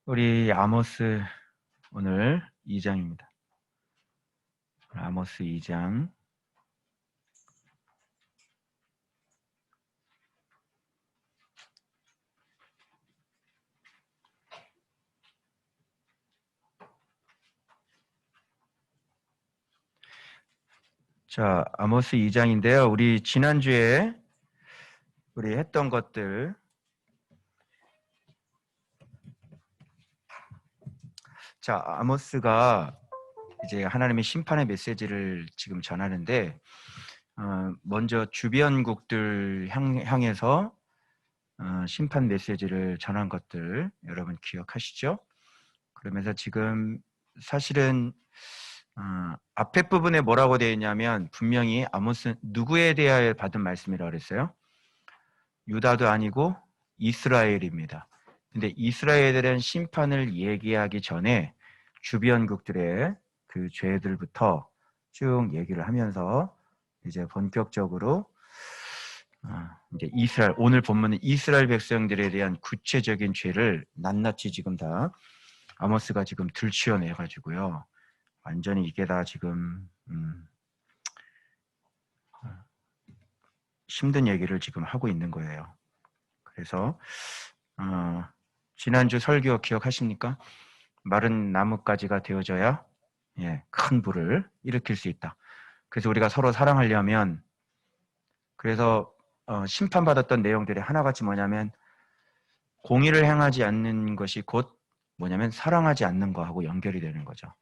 우리 아모스 오늘 2장입니다. 아모스 2장. 자, 아모스 2장인데요. 우리 지난주에 우리 했던 것들, 자, 아모스가 이제 하나님의 심판의 메시지를 지금 전하는데, 먼저 주변국들 향해서 심판 메시지를 전한 것들 여러분 기억하시죠? 그러면서 지금 사실은 앞에 부분에 뭐라고 되어 있냐면 분명히 아모스 누구에 대하여 받은 말씀이라고 그랬어요? 유다도 아니고 이스라엘입니다. 근데 이스라엘에 대한 심판을 얘기하기 전에 주변국들의 그 죄들부터 쭉 얘기를 하면서 이제 본격적으로 이제 이스라엘, 오늘 본문은 이스라엘 백성들에 대한 구체적인 죄를 낱낱이 지금 다 아모스가 지금 들추어내 가지고요. 완전히 이게 다 지금 힘든 얘기를 지금 하고 있는 거예요. 그래서 지난주 설교 기억하십니까? 마른 나뭇가지가 되어져야 큰 불을 일으킬 수 있다. 그래서 우리가 서로 사랑하려면, 그래서 심판받았던 내용들이 하나같이 뭐냐면 공의를 행하지 않는 것이 곧 뭐냐면 사랑하지 않는 거하고 연결이 되는 거죠.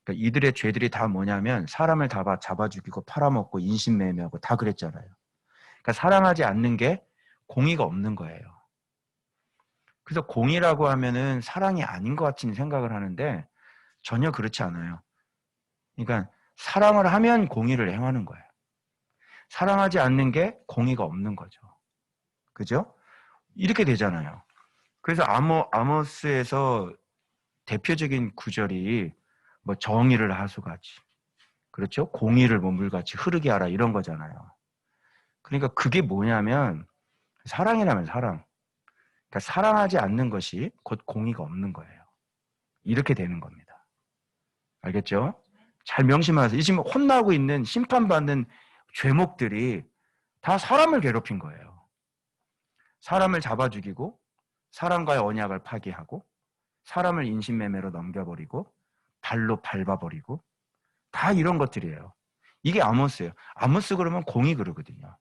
그러니까 이들의 죄들이 다 뭐냐면 사람을 다 잡아 죽이고 팔아먹고 인신매매하고 다 그랬잖아요. 그러니까 사랑하지 않는 게 공의가 없는 거예요. 그래서 공의라고 하면은 사랑이 아닌 것 같은 생각을 하는데 전혀 그렇지 않아요. 그러니까 사랑을 하면 공의를 행하는 거예요. 사랑하지 않는 게 공의가 없는 거죠. 그죠? 이렇게 되잖아요. 그래서 아모스에서 대표적인 구절이 뭐 정의를 하수같이, 그렇죠? 공의를 뭐 물같이 흐르게 하라 이런 거잖아요. 그러니까 그게 뭐냐면 사랑이라면 사랑. 그러니까 사랑하지 않는 것이 곧 공의가 없는 거예요. 이렇게 되는 겁니다. 알겠죠? 잘 명심하세요. 지금 혼나고 있는 심판받는 죄목들이 다 사람을 괴롭힌 거예요. 사람을 잡아 죽이고 사람과의 언약을 파기하고 사람을 인신매매로 넘겨버리고 발로 밟아버리고 다 이런 것들이에요. 이게 아모스예요. 아모스 그러면 공의 그러거든요.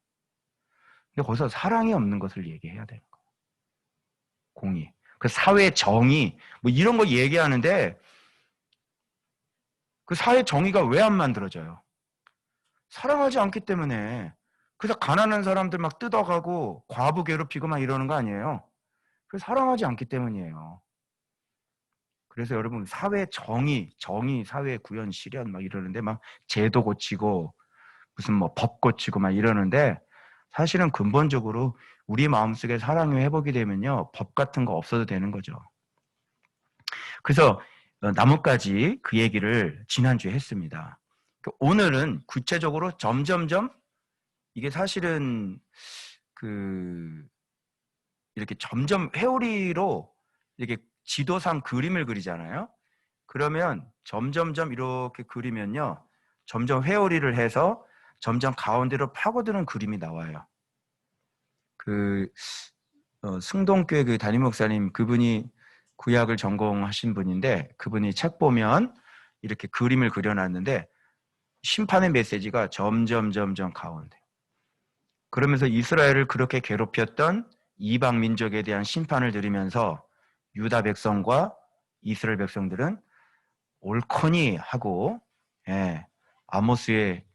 근데 거기서 사랑이 없는 것을 얘기해야 되는 거예요. 공의. 그 사회 정의 뭐 이런 거 얘기하는데 그 사회 정의가 왜 안 만들어져요? 사랑하지 않기 때문에. 그래서 가난한 사람들 막 뜯어가고 과부 괴롭히고 막 이러는 거 아니에요. 그래서 사랑하지 않기 때문이에요. 그래서 여러분 사회 정의 사회 구현 실현 막 이러는데 막 제도 고치고 무슨 뭐 법 고치고 막 이러는데 사실은 근본적으로 우리 마음속에 사랑이 회복이 되면요 법 같은 거 없어도 되는 거죠. 그래서 나뭇가지 그 얘기를 지난주에 했습니다. 오늘은 구체적으로 점점점 이게 사실은 그 이렇게 점점 회오리로 이렇게 지도상 그림을 그리잖아요. 그러면 점점점 이렇게 그리면요 점점 회오리를 해서 점점 가운데로 파고드는 그림이 나와요. 그 승동교회 그 담임 목사님 그분이 구약을 전공하신 분인데 그분이 책 보면 이렇게 그림을 그려놨는데 심판의 메시지가 점점 가운데. 그러면서 이스라엘을 그렇게 괴롭혔던 이방 민족에 대한 심판을 들으면서 유다 백성과 이스라엘 백성들은 옳거니 하고 아모스의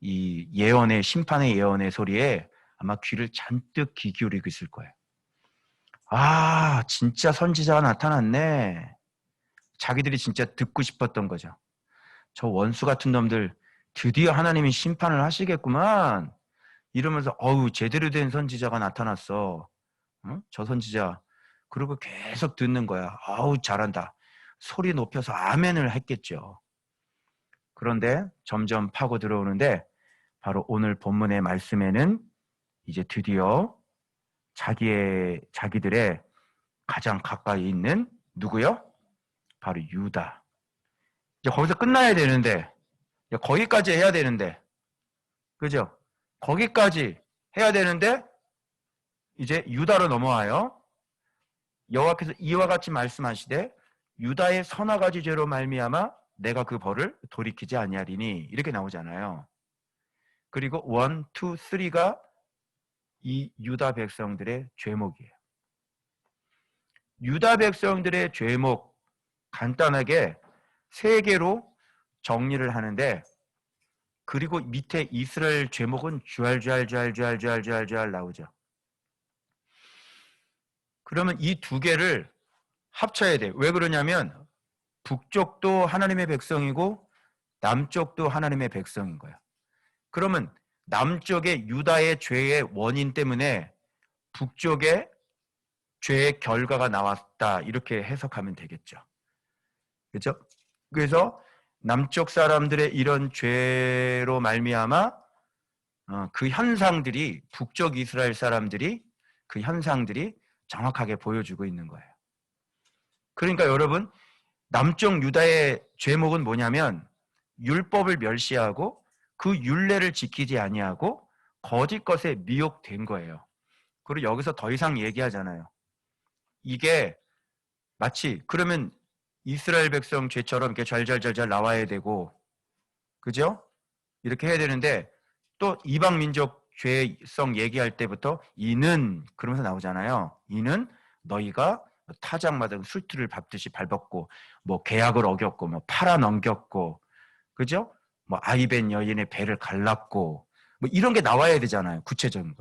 이 예언의 심판의 예언의 소리에 아마 귀를 잔뜩 귀 기울이고 있을 거예요. 아, 진짜 선지자가 나타났네. 자기들이 진짜 듣고 싶었던 거죠. 저 원수 같은 놈들 드디어 하나님이 심판을 하시겠구만. 이러면서 어우 제대로 된 선지자가 나타났어. 응? 저 선지자. 그리고 계속 듣는 거야. 아우 잘한다. 소리 높여서 아멘을 했겠죠. 그런데 점점 파고 들어오는데 바로 오늘 본문의 말씀에는 이제 드디어 자기들의 가장 가까이 있는 누구요? 바로 유다. 이제 거기서 끝나야 되는데, 거기까지 해야 되는데, 그죠? 거기까지 해야 되는데, 이제 유다로 넘어와요. 여호와께서 이와 같이 말씀하시되 유다의 서너 가지 죄로 말미암아 내가 그 벌을 돌이키지 아니하리니, 이렇게 나오잖아요. 그리고 1, 2, 3가 이 유다 백성들의 죄목이에요. 유다 백성들의 죄목 간단하게 세 개로 정리를 하는데, 그리고 밑에 이스라엘 죄목은 쥐알쥐알 나오죠. 그러면 이 두 개를 합쳐야 돼요. 왜 그러냐면 북쪽도 하나님의 백성이고 남쪽도 하나님의 백성인 거야. 그러면 남쪽의 유다의 죄의 원인 때문에 북쪽의 죄의 결과가 나왔다, 이렇게 해석하면 되겠죠. 그렇죠? 그래서 남쪽 사람들의 이런 죄로 말미암아 그 현상들이, 북쪽 이스라엘 사람들이 그 현상들이 정확하게 보여주고 있는 거예요. 그러니까 여러분, 남쪽 유다의 죄목은 뭐냐면 율법을 멸시하고 그 율례를 지키지 아니하고 거짓 것에 미혹된 거예요. 그리고 여기서 더 이상 얘기하잖아요. 이게 마치, 그러면 이스라엘 백성 죄처럼 이렇게 잘잘잘잘 나와야 되고, 그죠? 이렇게 해야 되는데, 또 이방 민족 죄성 얘기할 때부터 이는 그러면서 나오잖아요. 이는 너희가 타작마당 술투를 밟듯이 밟았고, 뭐 계약을 어겼고, 뭐 팔아 넘겼고, 그죠? 뭐 아이벤 여인의 배를 갈랐고, 뭐 이런 게 나와야 되잖아요, 구체적으로.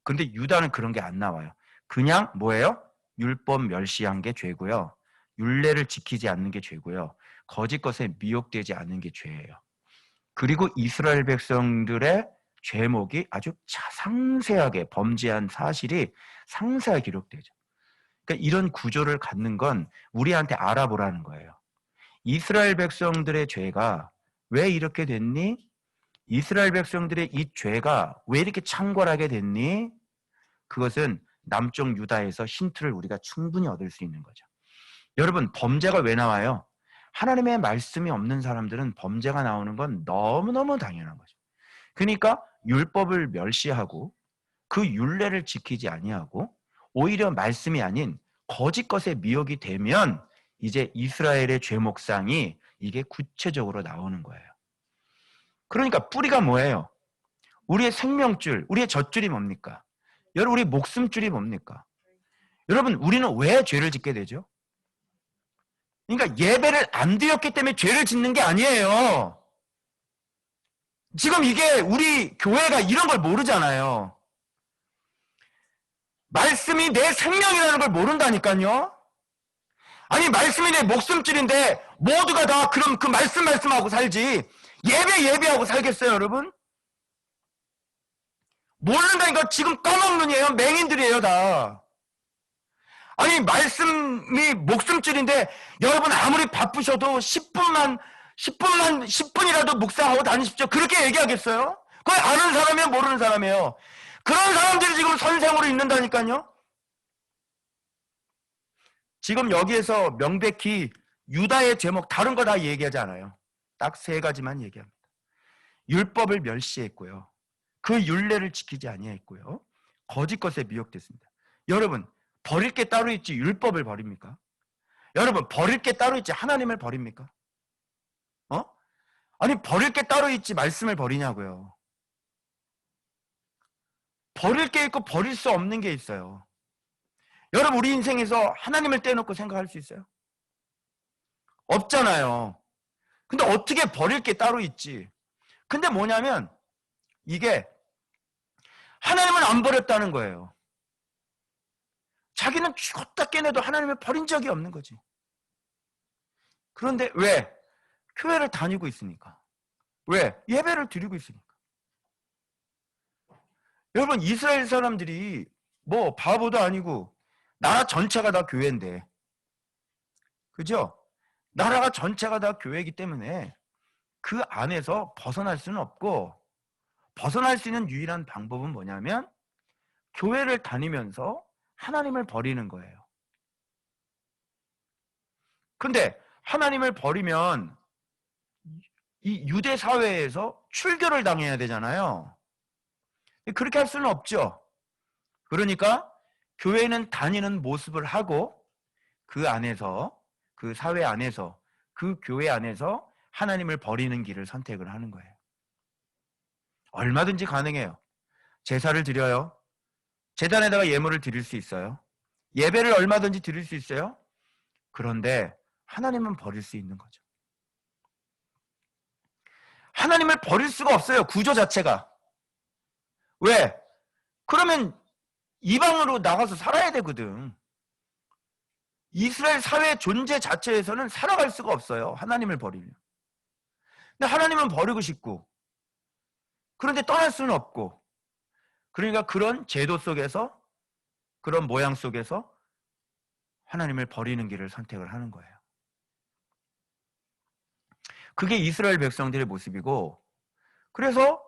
근데 유다는 그런 게 안 나와요. 그냥 뭐예요? 율법 멸시한 게 죄고요, 율례를 지키지 않는 게 죄고요, 거짓 것에 미혹되지 않는 게 죄예요. 그리고 이스라엘 백성들의 죄목이 아주 상세하게, 범죄한 사실이 상세하게 기록되죠. 그러니까 이런 구조를 갖는 건 우리한테 알아보라는 거예요. 이스라엘 백성들의 죄가 왜 이렇게 됐니? 이스라엘 백성들의 이 죄가 왜 이렇게 창궐하게 됐니? 그것은 남쪽 유다에서 힌트를 우리가 충분히 얻을 수 있는 거죠. 여러분, 범죄가 왜 나와요? 하나님의 말씀이 없는 사람들은 범죄가 나오는 건 너무너무 당연한 거죠. 그러니까 율법을 멸시하고 그 율례를 지키지 아니하고 오히려 말씀이 아닌 거짓 것에 미혹이 되면 이제 이스라엘의 죄목상이 이게 구체적으로 나오는 거예요. 그러니까 뿌리가 뭐예요? 우리의 생명줄, 우리의 젖줄이 뭡니까? 여러분, 우리 목숨줄이 뭡니까? 여러분, 우리는 왜 죄를 짓게 되죠? 그러니까 예배를 안 드렸기 때문에 죄를 짓는 게 아니에요. 지금 이게 우리 교회가 이런 걸 모르잖아요. 말씀이 내 생명이라는 걸 모른다니까요. 아니, 말씀이 내 목숨줄인데 모두가 다 그럼 그 말씀하고 살지 예배하고 살겠어요, 여러분? 모른다니까. 지금 까먹는이에요. 맹인들이에요, 다. 아니, 말씀이 목숨줄인데 여러분 아무리 바쁘셔도 10분이라도 묵상하고 다니십시오, 그렇게 얘기하겠어요? 그걸 아는 사람이에요, 모르는 사람이에요? 그런 사람들이 지금 선생으로 있는다니까요. 지금 여기에서 명백히 유다의 제목 다른 거 다 얘기하지 않아요. 딱 세 가지만 얘기합니다. 율법을 멸시했고요, 그 율례를 지키지 아니했고요, 거짓 것에 미혹됐습니다. 여러분, 버릴 게 따로 있지 율법을 버립니까? 여러분, 버릴 게 따로 있지 하나님을 버립니까? 아니, 버릴 게 따로 있지 말씀을 버리냐고요. 버릴 게 있고 버릴 수 없는 게 있어요. 여러분, 우리 인생에서 하나님을 떼놓고 생각할 수 있어요? 없잖아요. 근데 어떻게 버릴 게 따로 있지? 근데 뭐냐면 이게 하나님은 안 버렸다는 거예요. 자기는 죽었다 깨내도 하나님을 버린 적이 없는 거지. 그런데 왜? 교회를 다니고 있으니까. 왜? 예배를 드리고 있으니까. 여러분, 이스라엘 사람들이 뭐 바보도 아니고 나라 전체가 다 교회인데, 그죠? 나라가 전체가 다 교회이기 때문에 그 안에서 벗어날 수는 없고, 벗어날 수 있는 유일한 방법은 뭐냐면 교회를 다니면서 하나님을 버리는 거예요. 근데 하나님을 버리면 이 유대 사회에서 출교를 당해야 되잖아요. 그렇게 할 수는 없죠. 그러니까 교회는 다니는 모습을 하고 그 안에서, 그 사회 안에서, 그 교회 안에서 하나님을 버리는 길을 선택을 하는 거예요. 얼마든지 가능해요. 제사를 드려요. 제단에다가 예물을 드릴 수 있어요. 예배를 얼마든지 드릴 수 있어요. 그런데 하나님은 버릴 수 있는 거죠. 하나님을 버릴 수가 없어요. 구조 자체가. 왜? 그러면 이방으로 나가서 살아야 되거든. 이스라엘 사회 존재 자체에서는 살아갈 수가 없어요. 하나님을 버리면. 근데 하나님은 버리고 싶고, 그런데 떠날 수는 없고, 그러니까 그런 제도 속에서, 그런 모양 속에서 하나님을 버리는 길을 선택을 하는 거예요. 그게 이스라엘 백성들의 모습이고, 그래서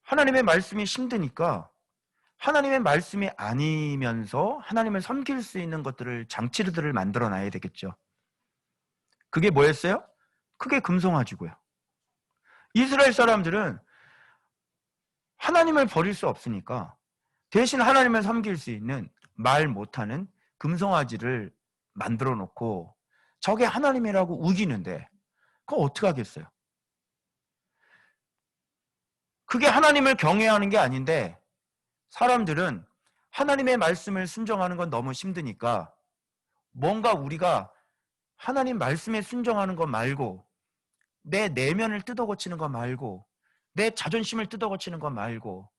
하나님의 말씀이 힘드니까 하나님의 말씀이 아니면서 하나님을 섬길 수 있는 것들을, 장치들을 만들어 놔야 되겠죠. 그게 뭐였어요? 그게 금송아지고요. 이스라엘 사람들은 하나님을 버릴 수 없으니까 대신 하나님을 섬길 수 있는 말 못하는 금송아지를 만들어 놓고 저게 하나님이라고 우기는데 그거 어떻게 하겠어요? 그게 하나님을 경외하는 게 아닌데 사람들은 하나님의 말씀을 순종하는 건 너무 힘드니까 뭔가 우리가 하나님 말씀에 순종하는 것 말고 내 내면을 뜯어고치는 것 말고 내 자존심을 뜯어고치는 것 말고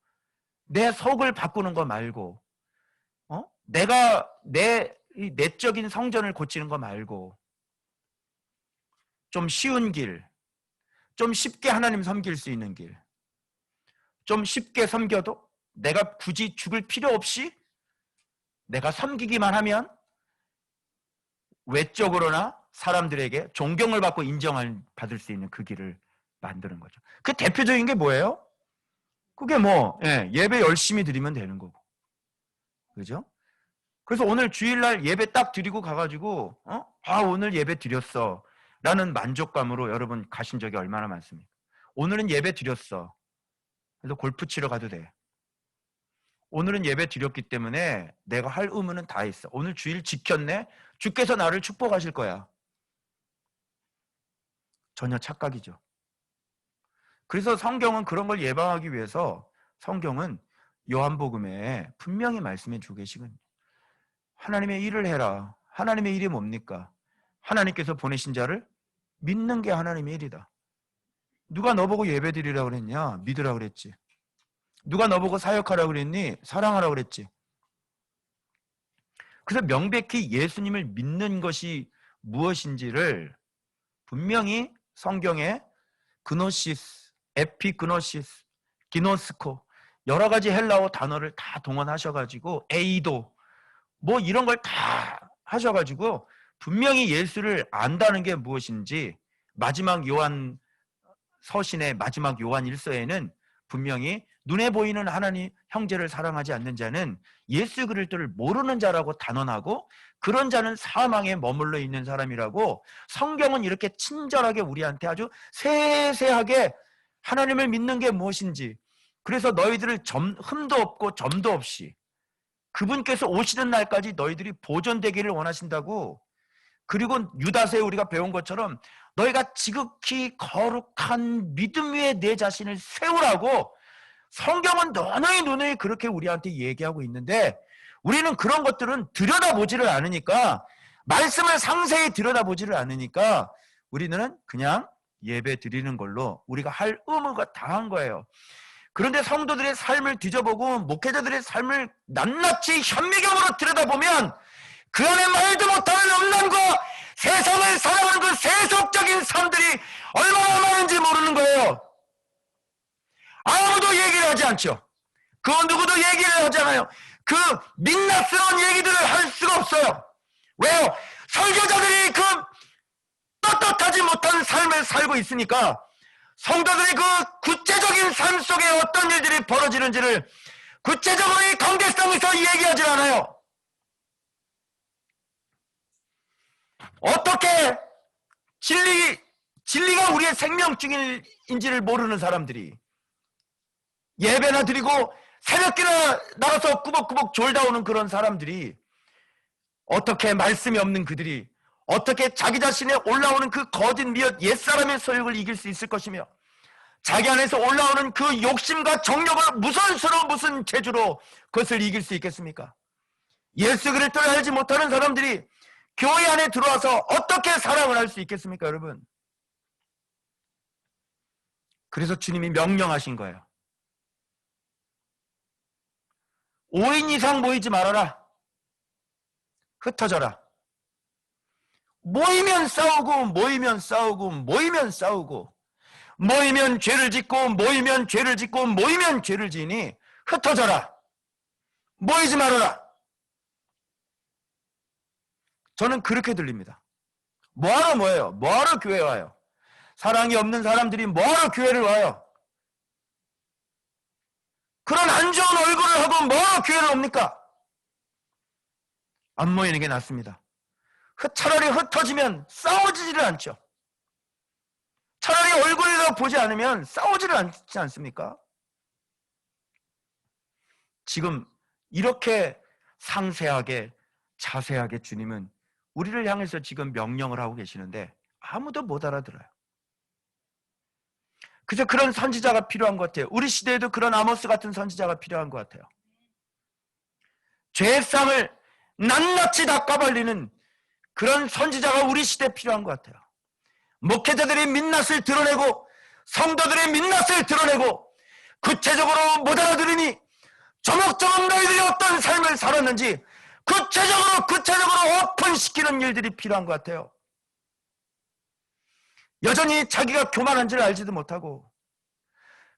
내 속을 바꾸는 것 말고 내가 내 내적인 성전을 고치는 것 말고 좀 쉬운 길, 좀 쉽게 하나님 섬길 수 있는 길, 좀 쉽게 섬겨도 내가 굳이 죽을 필요 없이 내가 섬기기만 하면 외적으로나 사람들에게 존경을 받고 인정을 받을 수 있는 그 길을 만드는 거죠. 그 대표적인 게 뭐예요? 그게 예배 열심히 드리면 되는 거고. 그죠? 그래서 오늘 주일날 예배 딱 드리고 가가지고, 오늘 예배 드렸어. 라는 만족감으로 여러분 가신 적이 얼마나 많습니까? 오늘은 예배 드렸어. 그래서 골프 치러 가도 돼. 오늘은 예배 드렸기 때문에 내가 할 의무는 다 했어. 오늘 주일 지켰네? 주께서 나를 축복하실 거야. 전혀 착각이죠. 그래서 성경은 그런 걸 예방하기 위해서 성경은 요한복음에 분명히 말씀해 주고 계시거든요. 하나님의 일을 해라. 하나님의 일이 뭡니까? 하나님께서 보내신 자를 믿는 게 하나님의 일이다. 누가 너보고 예배 드리라 그랬냐? 믿으라 그랬지. 누가 너보고 사역하라 그랬니? 사랑하라 그랬지. 그래서 명백히 예수님을 믿는 것이 무엇인지를 분명히 성경에 그노시스, 에피그노시스, 기노스코 여러 가지 헬라어 단어를 다 동원하셔가지고 에이도 뭐 이런 걸 다 하셔가지고 분명히 예수를 안다는 게 무엇인지 마지막 요한 서신의 마지막 요한 1서에는 분명히 눈에 보이는 하나님 형제를 사랑하지 않는 자는 예수 그리스도를 모르는 자라고 단언하고 그런 자는 사망에 머물러 있는 사람이라고 성경은 이렇게 친절하게 우리한테 아주 세세하게 하나님을 믿는 게 무엇인지 그래서 너희들을 흠도 없고 점도 없이 그분께서 오시는 날까지 너희들이 보존되기를 원하신다고 그리고 유다서에 우리가 배운 것처럼 너희가 지극히 거룩한 믿음 위에 내 자신을 세우라고 성경은 누누이 그렇게 우리한테 얘기하고 있는데 우리는 그런 것들은 들여다보지를 않으니까 말씀을 상세히 들여다보지를 않으니까 우리는 그냥 예배 드리는 걸로 우리가 할 의무가 다한 거예요. 그런데 성도들의 삶을 뒤져보고 목회자들의 삶을 낱낱이 현미경으로 들여다보면 그 안에 말도 못하는 음란과 세상을 살아가는 그 세속적인 삶들이 얼마나 많은지 모르는 거예요. 아무도 얘기를 하지 않죠. 그 누구도 얘기를 하잖아요. 그 민낯스러운 얘기들을 할 수가 없어요. 왜요? 설교자들이 그 떳떳하지 못한 삶을 살고 있으니까 성도들의 그 구체적인 삶 속에 어떤 일들이 벌어지는지를 구체적으로 이 관계성에서 얘기하지 않아요. 어떻게 진리가 우리의 생명줄인지를 모르는 사람들이 예배나 드리고 새벽기나 나가서 꾸벅꾸벅 졸다 오는 그런 사람들이 어떻게 말씀이 없는 그들이 어떻게 자기 자신에 올라오는 그 거짓 미엇 옛사람의 소욕을 이길 수 있을 것이며 자기 안에서 올라오는 그 욕심과 정욕을 무슨 수로 무슨 재주로 그것을 이길 수 있겠습니까? 예수 그리스도를 알지 못하는 사람들이 교회 안에 들어와서 어떻게 사랑을 할 수 있겠습니까, 여러분? 그래서 주님이 명령하신 거예요. 5인 이상 모이지 말아라. 흩어져라. 모이면 싸우고 모이면 싸우고 모이면 싸우고 모이면 죄를 짓고 모이면 죄를 짓고 모이면 죄를 지으니 흩어져라. 모이지 말아라. 저는 그렇게 들립니다. 뭐하러 모여요? 뭐하러 교회 와요? 사랑이 없는 사람들이 뭐하러 교회를 와요? 그런 안 좋은 얼굴을 하고 뭐하러 교회를 옵니까? 안 모이는 게 낫습니다. 차라리 흩어지면 싸워지지를 않죠. 차라리 얼굴이라도 보지 않으면 싸우지를 않지 않습니까? 지금 이렇게 상세하게 자세하게 주님은 우리를 향해서 지금 명령을 하고 계시는데 아무도 못 알아들어요. 그래서 그런 선지자가 필요한 것 같아요. 우리 시대에도 그런 아모스 같은 선지자가 필요한 것 같아요. 죄상을 낱낱이 다 까발리는 그런 선지자가 우리 시대에 필요한 것 같아요. 목회자들의 민낯을 드러내고 성도들의 민낯을 드러내고 구체적으로 못 알아들으니 조목조목 너희들이 어떤 삶을 살았는지 구체적으로 오픈시키는 일들이 필요한 것 같아요. 여전히 자기가 교만한지를 알지도 못하고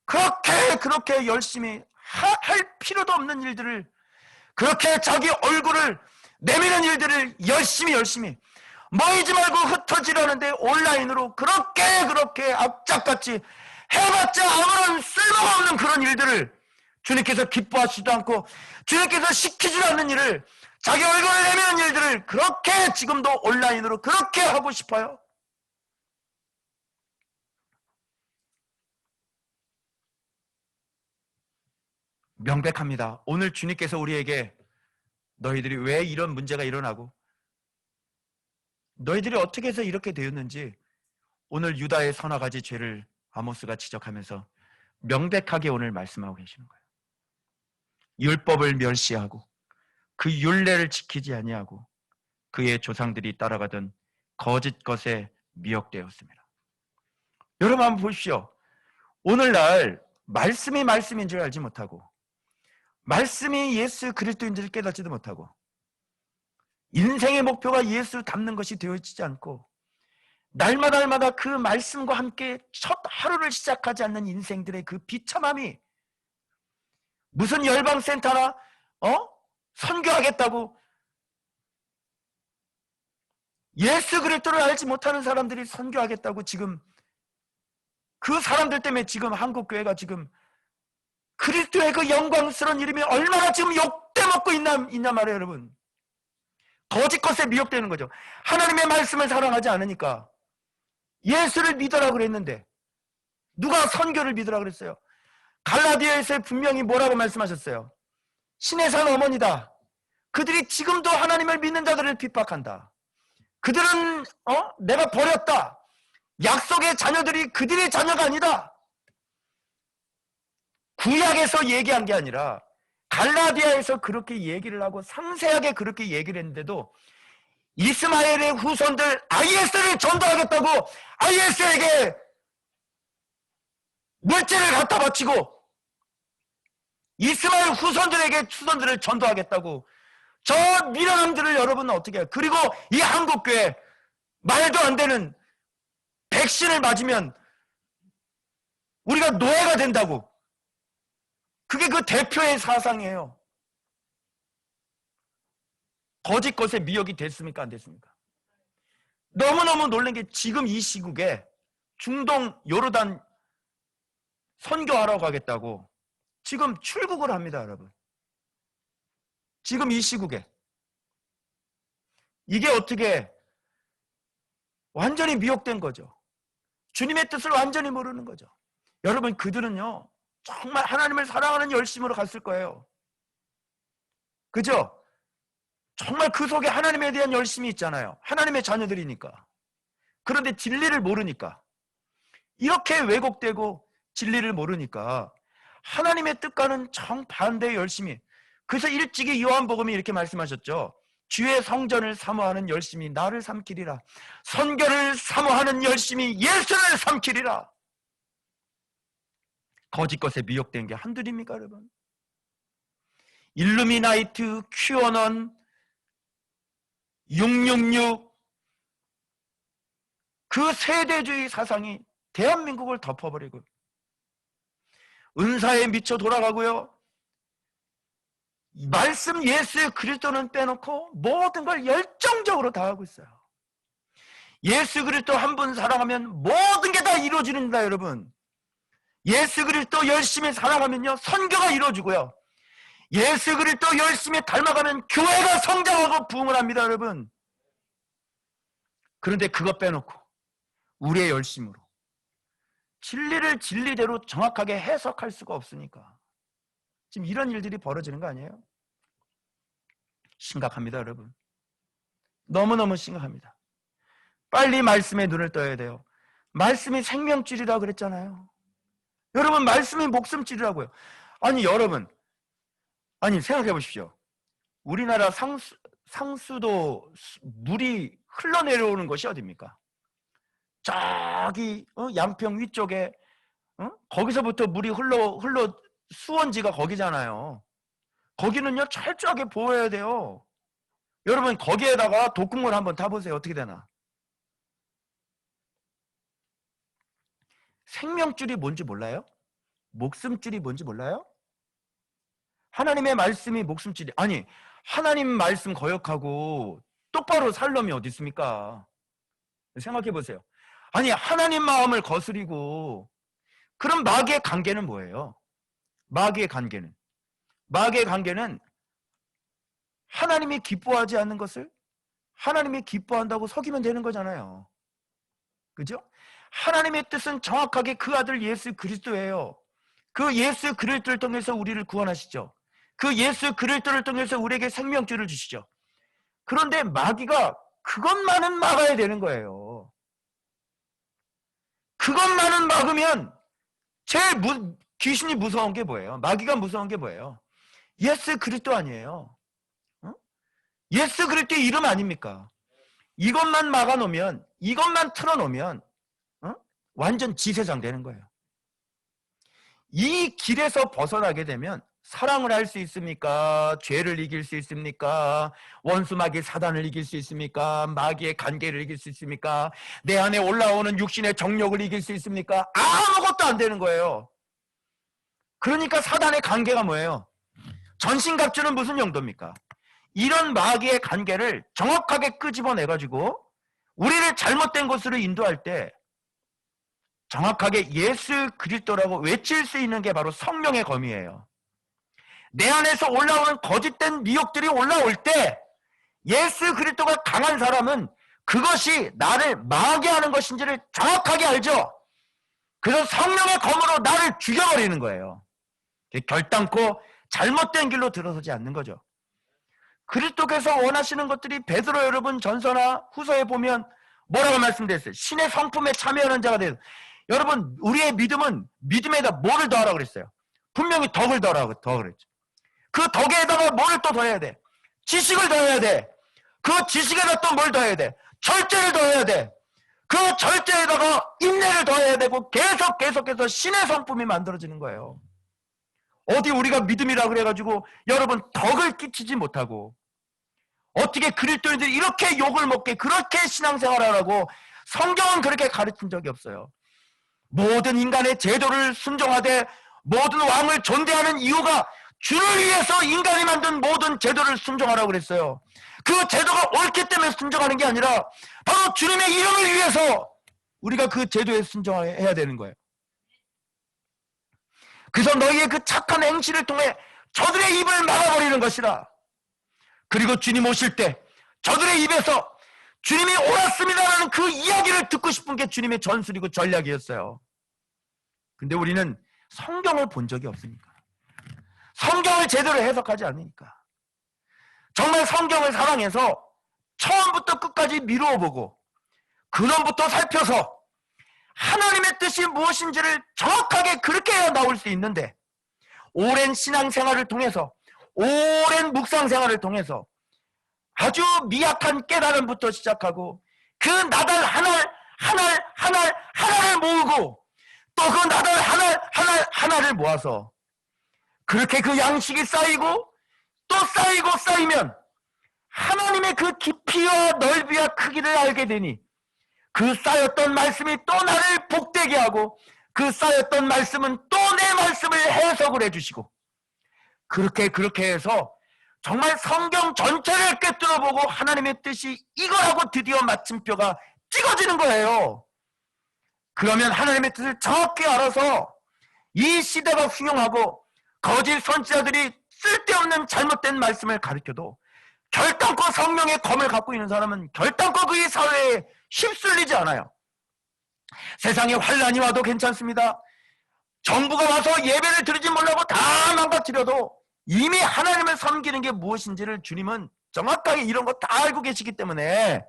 그렇게 열심히 할 필요도 없는 일들을 그렇게 자기 얼굴을 내미는 일들을 열심히 모이지 말고 흩어지려는데 온라인으로 그렇게 악착같이 해봤자 아무런 쓸모가 없는 그런 일들을 주님께서 기뻐하시지도 않고 주님께서 시키지 않는 일을 자기 얼굴을 내미는 일들을 그렇게 지금도 온라인으로 그렇게 하고 싶어요. 명백합니다. 오늘 주님께서 우리에게 너희들이 왜 이런 문제가 일어나고 너희들이 어떻게 해서 이렇게 되었는지 오늘 유다의 서너 가지 죄를 아모스가 지적하면서 명백하게 오늘 말씀하고 계시는 거예요. 율법을 멸시하고 그 율례를 지키지 아니하고 그의 조상들이 따라가던 거짓 것에 미혹되었습니다. 여러분 한번 보십시오. 오늘날 말씀이 말씀인 줄 알지 못하고 말씀이 예수 그리스도인 줄 깨닫지도 못하고 인생의 목표가 예수 닮는 것이 되어지지 않고 날마다 그 말씀과 함께 첫 하루를 시작하지 않는 인생들의 그 비참함이 무슨 열방센터나 선교하겠다고 예수 그리스도를 알지 못하는 사람들이 선교하겠다고 지금 그 사람들 때문에 지금 한국교회가 지금 그리스도의 그 영광스러운 이름이 얼마나 지금 욕되먹고 있냐 말이에요, 여러분. 거짓 것에 미혹되는 거죠. 하나님의 말씀을 사랑하지 않으니까 예수를 믿으라고 그랬는데 누가 선교를 믿으라고 그랬어요? 갈라디아에서 분명히 뭐라고 말씀하셨어요? 신의 산 어머니다. 그들이 지금도 하나님을 믿는 자들을 핍박한다. 그들은 내가 버렸다. 약속의 자녀들이 그들의 자녀가 아니다. 구약에서 얘기한 게 아니라 갈라디아에서 그렇게 얘기를 하고 상세하게 그렇게 얘기를 했는데도 이스마엘의 후손들 IS를 전도하겠다고 IS에게 물질을 갖다 바치고 이스마엘 후손들을 전도하겠다고 저 미련함들을 여러분은 어떻게 해요? 그리고 이 한국교회 말도 안 되는 백신을 맞으면 우리가 노예가 된다고. 그게 그 대표의 사상이에요. 거짓 것에 미혹이 됐습니까? 안 됐습니까? 너무너무 놀란 게 지금 이 시국에 중동 요르단 선교하러 가겠다고 지금 출국을 합니다, 여러분. 지금 이 시국에. 이게 어떻게 완전히 미혹된 거죠. 주님의 뜻을 완전히 모르는 거죠. 여러분, 그들은요 정말 하나님을 사랑하는 열심으로 갔을 거예요. 그죠? 정말 그 속에 하나님에 대한 열심이 있잖아요. 하나님의 자녀들이니까. 그런데 진리를 모르니까, 이렇게 왜곡되고 진리를 모르니까 하나님의 뜻과는 정반대의 열심이. 그래서 일찍이 요한복음이 이렇게 말씀하셨죠. 주의 성전을 사모하는 열심이 나를 삼키리라. 선교를 사모하는 열심이 예수를 삼키리라. 거짓 것에 미혹된 게 한둘입니까, 여러분? 일루미나이트, 큐어넌, 666, 그 세대주의 사상이 대한민국을 덮어버리고 은사에 미쳐 돌아가고요, 말씀 예수의 그리스도는 빼놓고 모든 걸 열정적으로 다 하고 있어요. 예수 그리스도 한 분 사랑하면 모든 게 다 이루어집니다, 여러분. 예수 그리스도 열심히 사랑하면요 선교가 이루어지고요, 예수 그리스도 열심히 닮아가면 교회가 성장하고 부흥을 합니다, 여러분. 그런데 그것 빼놓고 우리의 열심으로 진리를 진리대로 정확하게 해석할 수가 없으니까 지금 이런 일들이 벌어지는 거 아니에요? 심각합니다, 여러분. 너무너무 심각합니다. 빨리 말씀에 눈을 떠야 돼요. 말씀이 생명줄이라 그랬잖아요. 여러분, 말씀이 목숨줄이라고요. 아니, 여러분, 아니, 생각해 보십시오. 우리나라 상수도 물이 흘러내려오는 곳이 어디입니까? 저기 양평 위쪽에 거기서부터 물이 흘러 수원지가 거기잖아요. 거기는요 철저하게 보호해야 돼요. 여러분, 거기에다가 독극물 한번 타보세요. 어떻게 되나? 생명줄이 뭔지 몰라요? 목숨줄이 뭔지 몰라요? 하나님의 말씀이 목숨줄이. 아니, 하나님 말씀 거역하고 똑바로 살 놈이 어디 있습니까? 생각해 보세요. 아니, 하나님 마음을 거스리고. 그럼 마귀의 관계는 뭐예요? 마귀의 관계는 하나님이 기뻐하지 않는 것을 하나님이 기뻐한다고 속이면 되는 거잖아요. 그죠? 하나님의 뜻은 정확하게 그 아들 예수 그리스도예요. 그 예수 그리스도를 통해서 우리를 구원하시죠. 그 예수 그리스도를 통해서 우리에게 생명줄을 주시죠. 그런데 마귀가 그것만은 막아야 되는 거예요. 그것만은 막으면 귀신이 무서운 게 뭐예요? 마귀가 무서운 게 뭐예요? 예수 그리스도 아니에요. 예수 그리스도의 이름 아닙니까? 이것만 막아놓으면, 이것만 틀어놓으면 완전 지세상 되는 거예요. 이 길에서 벗어나게 되면 사랑을 할 수 있습니까? 죄를 이길 수 있습니까? 원수 마귀 사단을 이길 수 있습니까? 마귀의 관계를 이길 수 있습니까? 내 안에 올라오는 육신의 정욕을 이길 수 있습니까? 아무것도 안 되는 거예요. 그러니까 사단의 관계가 뭐예요? 전신갑주는 무슨 용도입니까? 이런 마귀의 관계를 정확하게 끄집어내가지고 우리를 잘못된 곳으로 인도할 때 정확하게 예수 그리스도라고 외칠 수 있는 게 바로 성령의 검이에요. 내 안에서 올라오는 거짓된 미혹들이 올라올 때 예수 그리스도가 강한 사람은 그것이 나를 마귀하는 것인지를 정확하게 알죠. 그래서 성령의 검으로 나를 죽여버리는 거예요. 결단코 잘못된 길로 들어서지 않는 거죠. 그리스도께서 원하시는 것들이 베드로 여러분 전서나 후서에 보면 뭐라고 말씀드렸어요? 신의 성품에 참여하는 자가 돼요. 여러분, 우리의 믿음은 믿음에다 뭐를 더하라고 그랬어요? 분명히 덕을 더하라고 그랬죠. 그 덕에다가 뭐를 또 더해야 돼? 지식을 더해야 돼. 그 지식에다 또 뭘 더해야 돼? 절제를 더해야 돼. 그 절제에다가 인내를 더해야 되고 계속해서 신의 성품이 만들어지는 거예요. 어디 우리가 믿음이라고 그래가지고 여러분 덕을 끼치지 못하고 어떻게 그리스도인들이 이렇게 욕을 먹게 그렇게 신앙생활하라고 성경은 그렇게 가르친 적이 없어요. 모든 인간의 제도를 순종하되 모든 왕을 존대하는 이유가 주를 위해서 인간이 만든 모든 제도를 순종하라고 그랬어요. 그 제도가 옳기 때문에 순종하는 게 아니라 바로 주님의 이름을 위해서 우리가 그 제도에 순종해야 되는 거예요. 그래서 너희의 그 착한 행실을 통해 저들의 입을 막아버리는 것이라. 그리고 주님 오실 때 저들의 입에서 주님이 옳았습니다라는 그 이야기를 듣고 싶은 게 주님의 전술이고 전략이었어요. 근데 우리는 성경을 본 적이 없으니까, 성경을 제대로 해석하지 않으니까, 정말 성경을 사랑해서 처음부터 끝까지 미루어 보고 근원부터 살펴서 하나님의 뜻이 무엇인지를 정확하게 그렇게 해야 나올 수 있는데, 오랜 신앙생활을 통해서, 오랜 묵상생활을 통해서 아주 미약한 깨달음부터 시작하고 그 나달 하나를 모으고 또 그 나달 하나를 모아서 그렇게 그 양식이 쌓이고 또 쌓이고 쌓이면 하나님의 그 깊이와 넓이와 크기를 알게 되니 그 쌓였던 말씀이 또 나를 복되게 하고 그 쌓였던 말씀은 또 내 말씀을 해석을 해주시고 그렇게 해서 정말 성경 전체를 꿰뚫어보고 하나님의 뜻이 이거라고 드디어 마침표가 찍어지는 거예요. 그러면 하나님의 뜻을 정확히 알아서 이 시대가 흉용하고 거짓 선지자들이 쓸데없는 잘못된 말씀을 가르쳐도 결단코 성령의 검을 갖고 있는 사람은 결단코 그 사회에 휩쓸리지 않아요. 세상에 환란이 와도 괜찮습니다. 정부가 와서 예배를 드리지 못하고 다 망가뜨려도 이미 하나님을 섬기는 게 무엇인지를 주님은 정확하게 이런 거 다 알고 계시기 때문에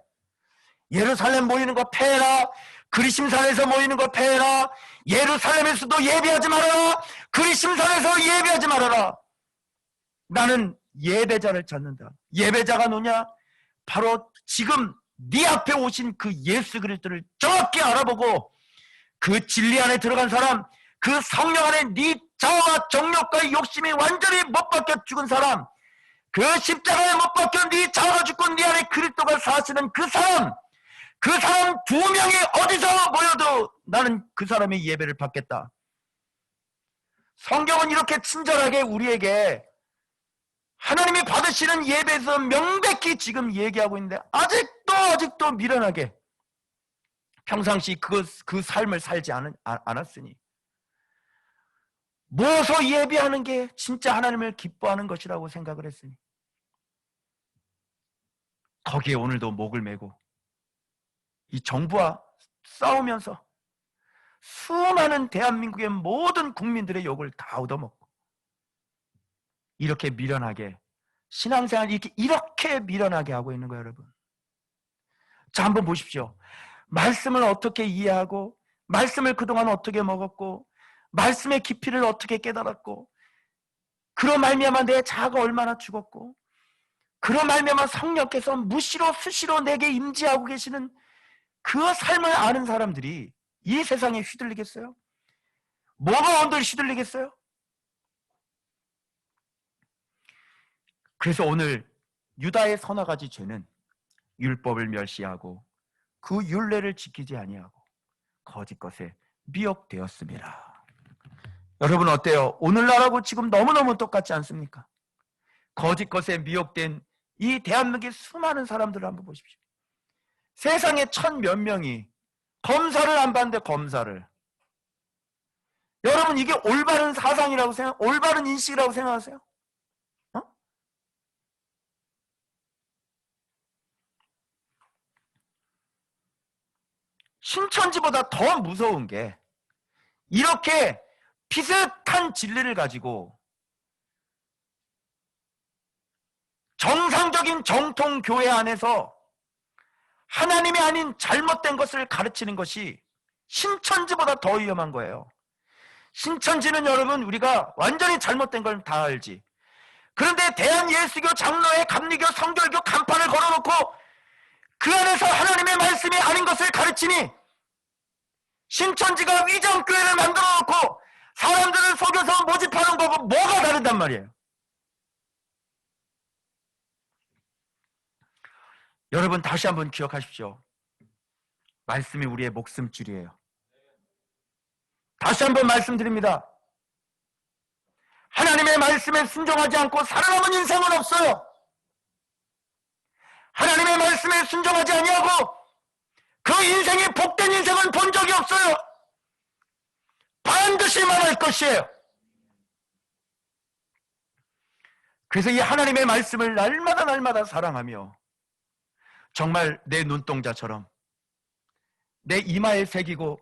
예루살렘 모이는 거 폐해라, 그리심산에서 모이는 거 폐해라, 예루살렘에서도 예배하지 말아라, 그리심산에서 예배하지 말아라. 나는 예배자를 찾는다. 예배자가 누냐? 바로 지금 네 앞에 오신 그 예수 그리스도를 정확히 알아보고 그 진리 안에 들어간 사람, 그 성령 안에 네 자아와 정욕과 욕심이 완전히 못 박혀 죽은 사람, 그 십자가에 못 박혀 네 자아가 죽고 네 안에 그리스도가 사시는 그 사람 두 명이 어디서 모여도 나는 그 사람의 예배를 받겠다. 성경은 이렇게 친절하게 우리에게 하나님이 받으시는 예배에서 명백히 지금 얘기하고 있는데 아직도 미련하게 평상시 그 삶을 살지 않았으니 무엇을 예배하는 게 진짜 하나님을 기뻐하는 것이라고 생각을 했으니 거기에 오늘도 목을 메고 이 정부와 싸우면서 수많은 대한민국의 모든 국민들의 욕을 다 얻어먹고 이렇게 미련하게 신앙생활 이렇게 미련하게 하고 있는 거예요, 여러분. 자, 한번 보십시오. 말씀을 어떻게 이해하고 말씀을 그동안 어떻게 먹었고 말씀의 깊이를 어떻게 깨달았고 그로 말미암아 내 자아가 얼마나 죽었고 그로 말미암아 성령께서 무시로 수시로 내게 임재하고 계시는 그 삶을 아는 사람들이 이 세상에 휘둘리겠어요? 뭐가 온들 휘둘리겠어요? 그래서 오늘 유다의 서너 가지 죄는 율법을 멸시하고 그 율례를 지키지 아니하고 거짓 것에 미혹되었습니다. 여러분 어때요? 오늘날하고 지금 너무너무 똑같지 않습니까? 거짓 것에 미혹된 이 대한민국의 수많은 사람들을 한번 보십시오. 세상에 1000몇 명이 검사를 안 받는데 검사를. 여러분 이게 올바른 사상이라고 올바른 인식이라고 생각하세요? 신천지보다 더 무서운 게 이렇게 비슷한 진리를 가지고 정상적인 정통 교회 안에서 하나님이 아닌 잘못된 것을 가르치는 것이 신천지보다 더 위험한 거예요. 신천지는 여러분 우리가 완전히 잘못된 걸 다 알지. 그런데 대한예수교 장로회 감리교 성결교 간판을 걸어놓고 그 안에서 하나님의 말씀이 아닌 것을 가르치니 신천지가 위정교회를 만들어놓고 사람들을 속여서 모집하는 거고 뭐가 다르단 말이에요. 여러분 다시 한번 기억하십시오. 말씀이 우리의 목숨줄이에요. 다시 한번 말씀드립니다. 하나님의 말씀에 순종하지 않고 살아남은 인생은 없어요. 하나님의 말씀에 순종하지 아니하고 그 인생이 복된 인생은 본 적이 없어요. 반드시 말할 것이에요. 그래서 이 하나님의 말씀을 날마다 사랑하며 정말 내 눈동자처럼 내 이마에 새기고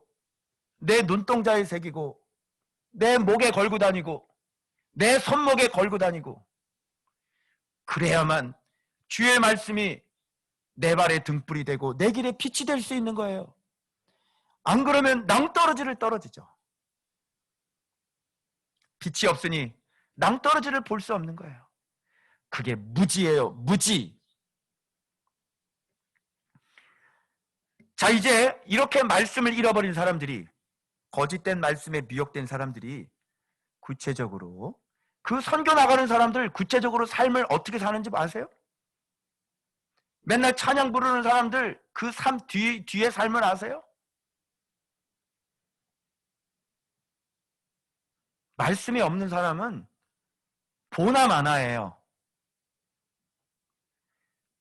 내 눈동자에 새기고 내 목에 걸고 다니고 내 손목에 걸고 다니고, 그래야만 주의 말씀이 내 발에 등불이 되고 내 길에 빛이 될 수 있는 거예요. 안 그러면 낭떠러지를 떨어지죠. 빛이 없으니 낭떠러지를 볼 수 없는 거예요. 그게 무지예요. 무지. 자, 이제 이렇게 말씀을 잃어버린 사람들이, 거짓된 말씀에 미혹된 사람들이 구체적으로, 그 선교 나가는 사람들 구체적으로 삶을 어떻게 사는지 아세요? 맨날 찬양 부르는 사람들 그 삶 뒤에 삶을 아세요? 말씀이 없는 사람은 보나 마나예요.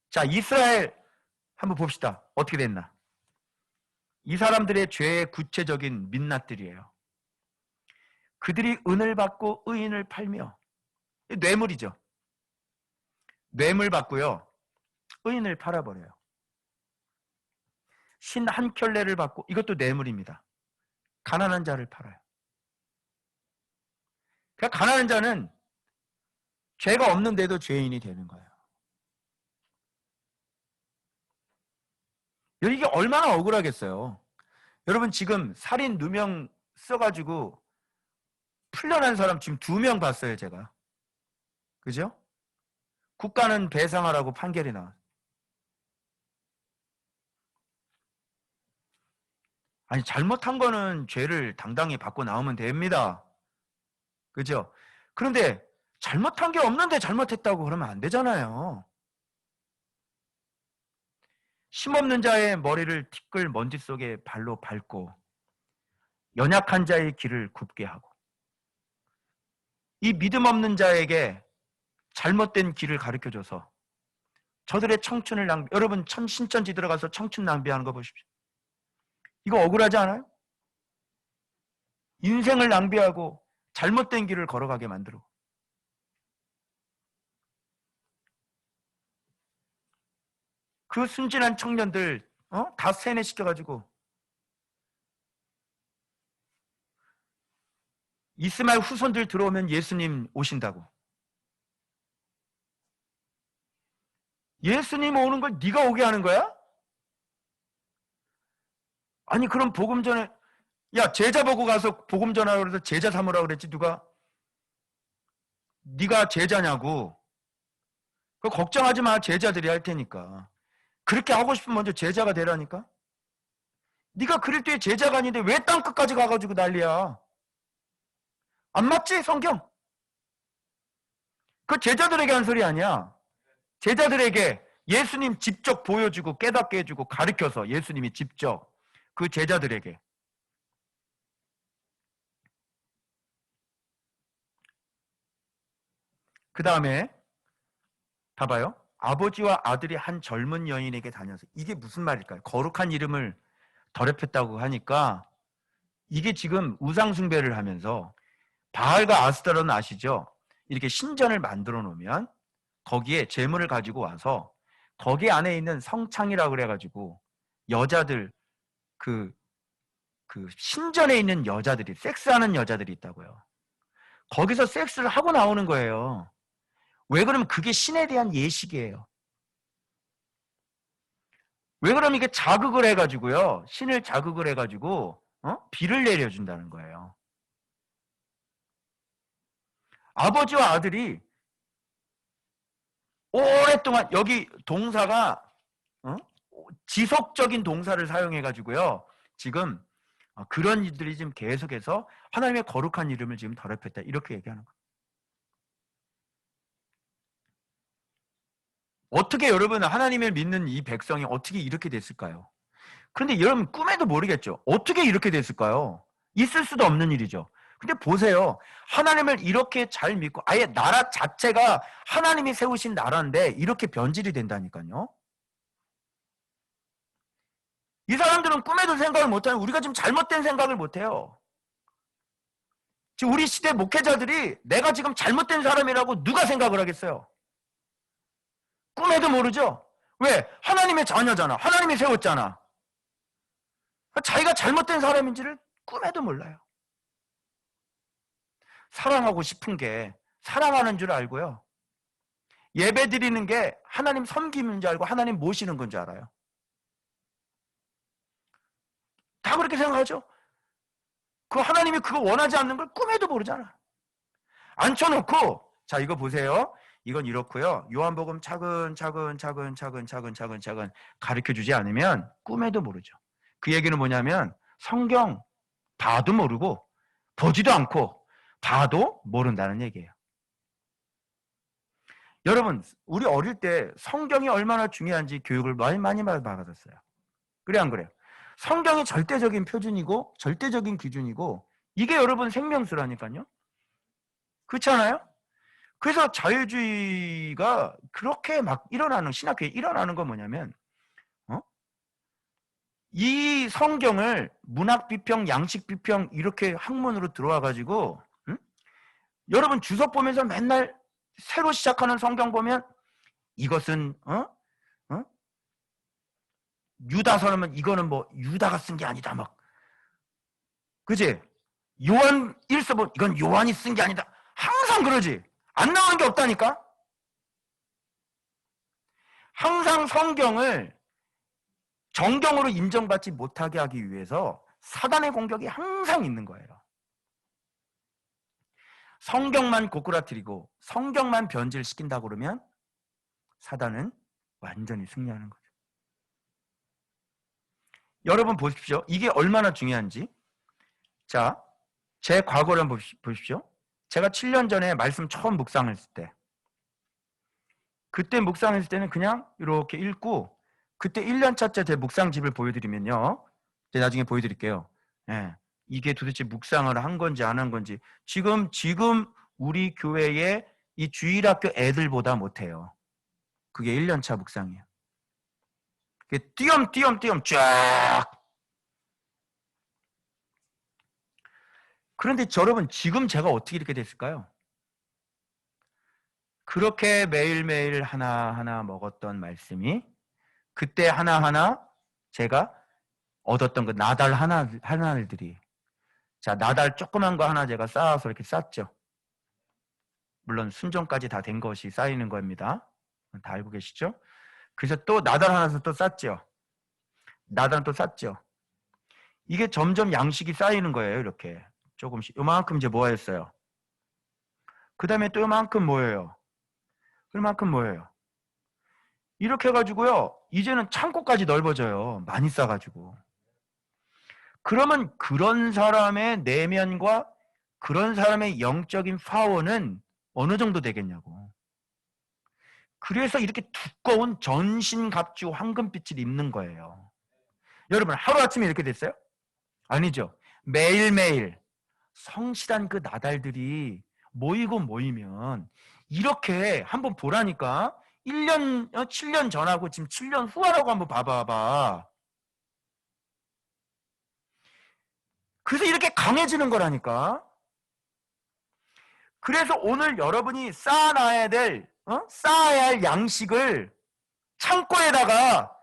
자, 이스라엘 한번 봅시다. 어떻게 됐나? 이 사람들의 죄의 구체적인 민낯들이에요. 그들이 은을 받고 의인을 팔며, 뇌물이죠. 뇌물 받고요, 의인을 팔아버려요. 신 한 켤레를 받고, 이것도 뇌물입니다. 가난한 자를 팔아요. 그러니까 가난한 자는 죄가 없는데도 죄인이 되는 거예요. 이게 얼마나 억울하겠어요. 여러분, 지금 살인 누명 써가지고 풀려난 사람 지금 2명 봤어요, 제가. 그죠? 국가는 배상하라고 판결이 나왔어요. 아니, 잘못한 거는 죄를 당당히 받고 나오면 됩니다. 그죠? 그런데 잘못한 게 없는데 잘못했다고 그러면 안 되잖아요. 힘없는 자의 머리를 티끌 먼지 속에 발로 밟고 연약한 자의 길을 굽게 하고, 이 믿음 없는 자에게 잘못된 길을 가르쳐줘서 저들의 청춘을 여러분 신천지 들어가서 청춘 낭비하는 거 보십시오. 이거 억울하지 않아요? 인생을 낭비하고 잘못된 길을 걸어가게 만들고. 그 순진한 청년들 다 세뇌시켜가지고 이스마엘 후손들 들어오면 예수님 오신다고. 예수님 오는 걸 네가 오게 하는 거야? 아니, 그럼 복음 전에, 야, 제자 보고 가서 복음 전하라고 그래서 제자 삼으라고 그랬지, 누가? 네가 제자냐고. 그거 걱정하지 마, 제자들이 할 테니까. 그렇게 하고 싶으면 먼저 제자가 되라니까. 네가 그럴 때 제자가 아닌데 왜 땅끝까지 가가지고 난리야? 안 맞지, 성경? 그 제자들에게 한 소리 아니야. 제자들에게 예수님 직접 보여주고 깨닫게 해주고 가르쳐서 예수님이 직접 그 제자들에게. 그 다음에 봐봐요. 아버지와 아들이 한 젊은 여인에게 다녀서, 이게 무슨 말일까요? 거룩한 이름을 더럽혔다고 하니까 이게 지금 우상숭배를 하면서, 바알과 아스타로는 아시죠? 이렇게 신전을 만들어 놓으면 거기에 재물을 가지고 와서 거기 안에 있는 성창이라고 그래가지고 여자들, 그 신전에 있는 여자들이, 섹스하는 여자들이 있다고요. 거기서 섹스를 하고 나오는 거예요. 왜 그러면 그게 신에 대한 예식이에요. 왜 그러면 이게 자극을 해가지고요, 신을 자극을 해가지고 비를 내려준다는 거예요. 아버지와 아들이 오랫동안, 여기 동사가 지속적인 동사를 사용해가지고요, 지금 그런 일들이 지금 계속해서 하나님의 거룩한 이름을 지금 더럽혔다, 이렇게 얘기하는 거예요. 어떻게 여러분, 하나님을 믿는 이 백성이 어떻게 이렇게 됐을까요? 그런데 여러분 꿈에도 모르겠죠. 어떻게 이렇게 됐을까요? 있을 수도 없는 일이죠. 근데 보세요. 하나님을 이렇게 잘 믿고 아예 나라 자체가 하나님이 세우신 나라인데 이렇게 변질이 된다니까요. 이 사람들은 꿈에도 생각을 못하는, 우리가 지금 잘못된 생각을 못해요. 지금 우리 시대 목회자들이 내가 지금 잘못된 사람이라고 누가 생각을 하겠어요? 꿈에도 모르죠. 왜? 하나님의 자녀잖아. 하나님이 세웠잖아. 자기가 잘못된 사람인지를 꿈에도 몰라요. 사랑하고 싶은 게 사랑하는 줄 알고요. 예배 드리는 게 하나님 섬기는 줄 알고 하나님 모시는 건 줄 알아요. 다 그렇게 생각하죠. 그 하나님이 그거 원하지 않는 걸 꿈에도 모르잖아. 앉혀놓고 자 이거 보세요. 이건 이렇고요. 요한복음 차근차근 가르쳐주지 않으면 꿈에도 모르죠. 그 얘기는 뭐냐면 성경 봐도 모르고 보지도 않고 봐도 모른다는 얘기예요. 여러분 우리 어릴 때 성경이 얼마나 중요한지 교육을 많이 받았어요. 그래 안 그래요? 성경이 절대적인 표준이고 절대적인 기준이고 이게 여러분 생명수라니까요. 그렇지 않아요? 그래서 자유주의가 그렇게 막 일어나는 신학교에 일어나는 건 뭐냐면 이 성경을 문학비평, 양식비평 이렇게 학문으로 들어와 가지고 여러분 주석 보면서 맨날 새로 시작하는 성경 보면 이것은 유다서는 이거는 뭐 유다가 쓴 게 아니다 막 그지? 요한 1서 뭐 이건 요한이 쓴 게 아니다 항상 그러지 안 나오는 게 없다니까. 항상 성경을 정경으로 인정받지 못하게 하기 위해서 사단의 공격이 항상 있는 거예요. 성경만 고꾸라뜨리고 성경만 변질시킨다고 그러면 사단은 완전히 승리하는 거죠. 여러분 보십시오. 이게 얼마나 중요한지. 자, 제 과거를 한번 보십시오. 제가 7년 전에 말씀 처음 묵상했을 때 그때 묵상했을 때는 그냥 이렇게 읽고 그때 1년차째 제 묵상집을 보여드리면요. 제가 나중에 보여드릴게요. 예, 이게 도대체 묵상을 한 건지 안 한 건지 지금 우리 교회의 이 주일학교 애들보다 못해요. 그게 1년차 묵상이에요. 그게 띄엄띄엄 쫙. 그런데 여러분 지금 제가 어떻게 이렇게 됐을까요? 그렇게 매일매일 하나하나 먹었던 말씀이 그때 하나하나 제가 얻었던 그 나달 하나들이 자 나달 조그만 거 하나 제가 쌓아서 이렇게 쌓죠. 물론 순종까지 다 된 것이 쌓이는 겁니다. 다 알고 계시죠? 그래서 또 나달 하나서 또 쌓죠. 나달 또 쌓죠. 이게 점점 양식이 쌓이는 거예요. 이렇게 조금씩 요만큼 이제 모아였어요. 그 다음에 또 요만큼 모여요. 그만큼 모여요. 이렇게 해가지고요. 이제는 창고까지 넓어져요. 많이 쌓아가지고. 그러면 그런 사람의 내면과 그런 사람의 영적인 파워는 어느 정도 되겠냐고. 그래서 이렇게 두꺼운 전신갑주 황금빛을 입는 거예요. 여러분 하루아침에 이렇게 됐어요? 아니죠. 매일매일 성실한 그 나달들이 모이면 이렇게 한번 보라니까 7년 전하고 지금 7년 후하라고 한번 봐봐. 그래서 이렇게 강해지는 거라니까. 그래서 오늘 여러분이 쌓아야 할 양식을 창고에다가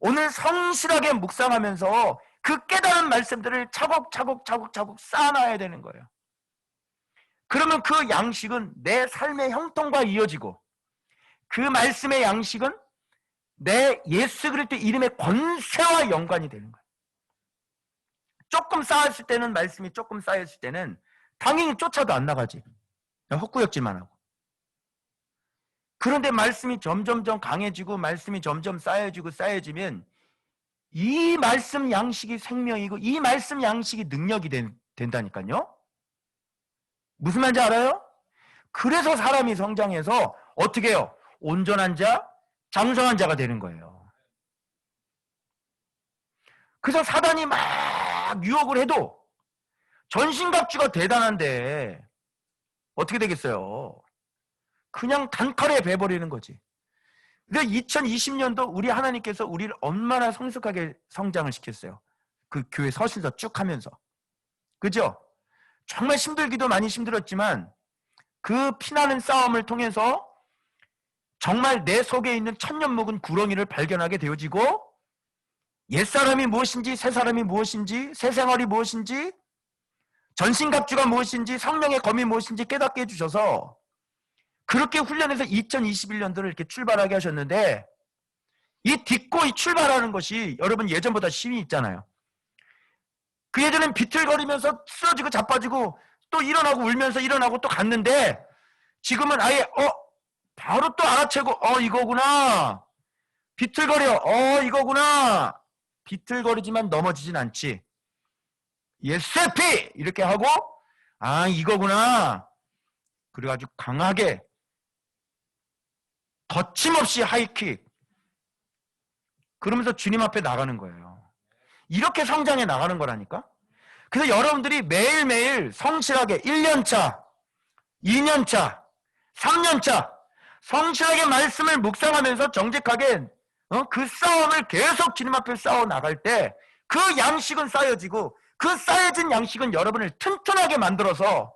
오늘 성실하게 묵상하면서 그 깨달은 말씀들을 차곡차곡 쌓아놔야 되는 거예요. 그러면 그 양식은 내 삶의 형통과 이어지고 그 말씀의 양식은 내 예수 그리스도 이름의 권세와 연관이 되는 거예요. 조금 쌓았을 때는 말씀이 조금 쌓였을 때는 당연히 쫓아도 안 나가지. 헛구역질만 하고. 그런데 말씀이 점점점 강해지고 말씀이 점점 쌓여지면 이 말씀 양식이 생명이고 이 말씀 양식이 능력이 된다니까요. 무슨 말인지 알아요? 그래서 사람이 성장해서 어떻게 해요? 온전한 자, 장성한 자가 되는 거예요. 그래서 사단이 막 유혹을 해도 전신갑주가 대단한데 어떻게 되겠어요? 그냥 단칼에 베버리는 거지. 근데 2020년도 우리 하나님께서 우리를 얼마나 성숙하게 성장을 시켰어요. 그 교회 서신서 쭉 하면서. 그죠? 정말 힘들기도 많이 힘들었지만 그 피나는 싸움을 통해서 정말 내 속에 있는 천년 묵은 구렁이를 발견하게 되어지고 옛사람이 무엇인지 새사람이 무엇인지 새생활이 무엇인지 전신갑주가 무엇인지 성령의 검이 무엇인지 깨닫게 해주셔서 그렇게 훈련해서 2021년도를 이렇게 출발하게 하셨는데 이 딛고 이 출발하는 것이 여러분 예전보다 힘이 있잖아요. 그 예전엔 비틀거리면서 쓰러지고 자빠지고 또 일어나고 울면서 일어나고 또 갔는데 지금은 아예 바로 또 알아채고 이거구나. 비틀거려. 이거구나. 비틀거리지만 넘어지진 않지. 예스피 이렇게 하고 이거구나. 그래가지고 강하게 거침없이 하이킥 그러면서 주님 앞에 나가는 거예요. 이렇게 성장해 나가는 거라니까. 그래서 여러분들이 매일매일 성실하게 1년차 2년차 3년차 성실하게 말씀을 묵상하면서 정직하게 그 싸움을 계속 주님 앞에 싸워 나갈 때 그 양식은 쌓여지고 그 쌓여진 양식은 여러분을 튼튼하게 만들어서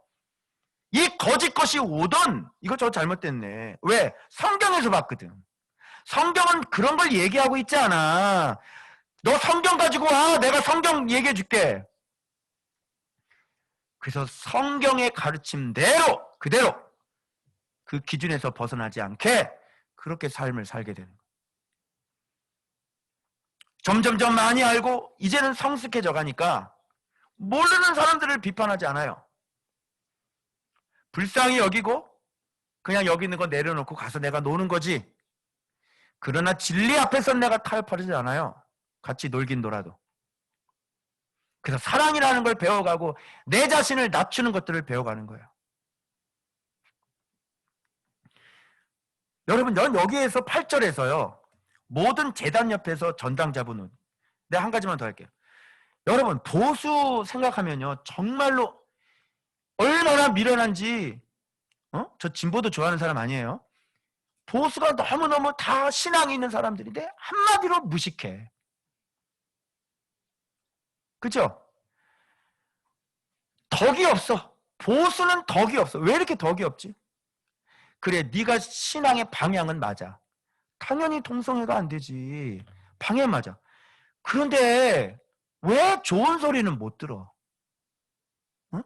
이 거짓 것이 오던 이거 저 잘못됐네. 왜? 성경에서 봤거든. 성경은 그런 걸 얘기하고 있지 않아. 너 성경 가지고 와. 내가 성경 얘기해 줄게. 그래서 성경의 가르침대로 그대로 그 기준에서 벗어나지 않게 그렇게 삶을 살게 되는 거예요. 점점점 많이 알고 이제는 성숙해져 가니까 모르는 사람들을 비판하지 않아요. 불쌍히 여기고 그냥 여기 있는 거 내려놓고 가서 내가 노는 거지. 그러나 진리 앞에서 내가 타협하지 않아요. 같이 놀긴 놀아도. 그래서 사랑이라는 걸 배워가고 내 자신을 낮추는 것들을 배워가는 거예요. 여러분 여기에서 8절에서요. 모든 제단 옆에서 전당 잡은 내가 한 가지만 더 할게요. 여러분 보수 생각하면요. 정말로 얼마나 미련한지 저 진보도 좋아하는 사람 아니에요. 보수가 너무너무 다 신앙이 있는 사람들인데 한마디로 무식해. 그죠? 덕이 없어. 보수는 덕이 없어. 왜 이렇게 덕이 없지? 그래, 네가 신앙의 방향은 맞아. 당연히 동성애가 안 되지. 방해 맞아. 그런데 왜 좋은 소리는 못 들어? 응?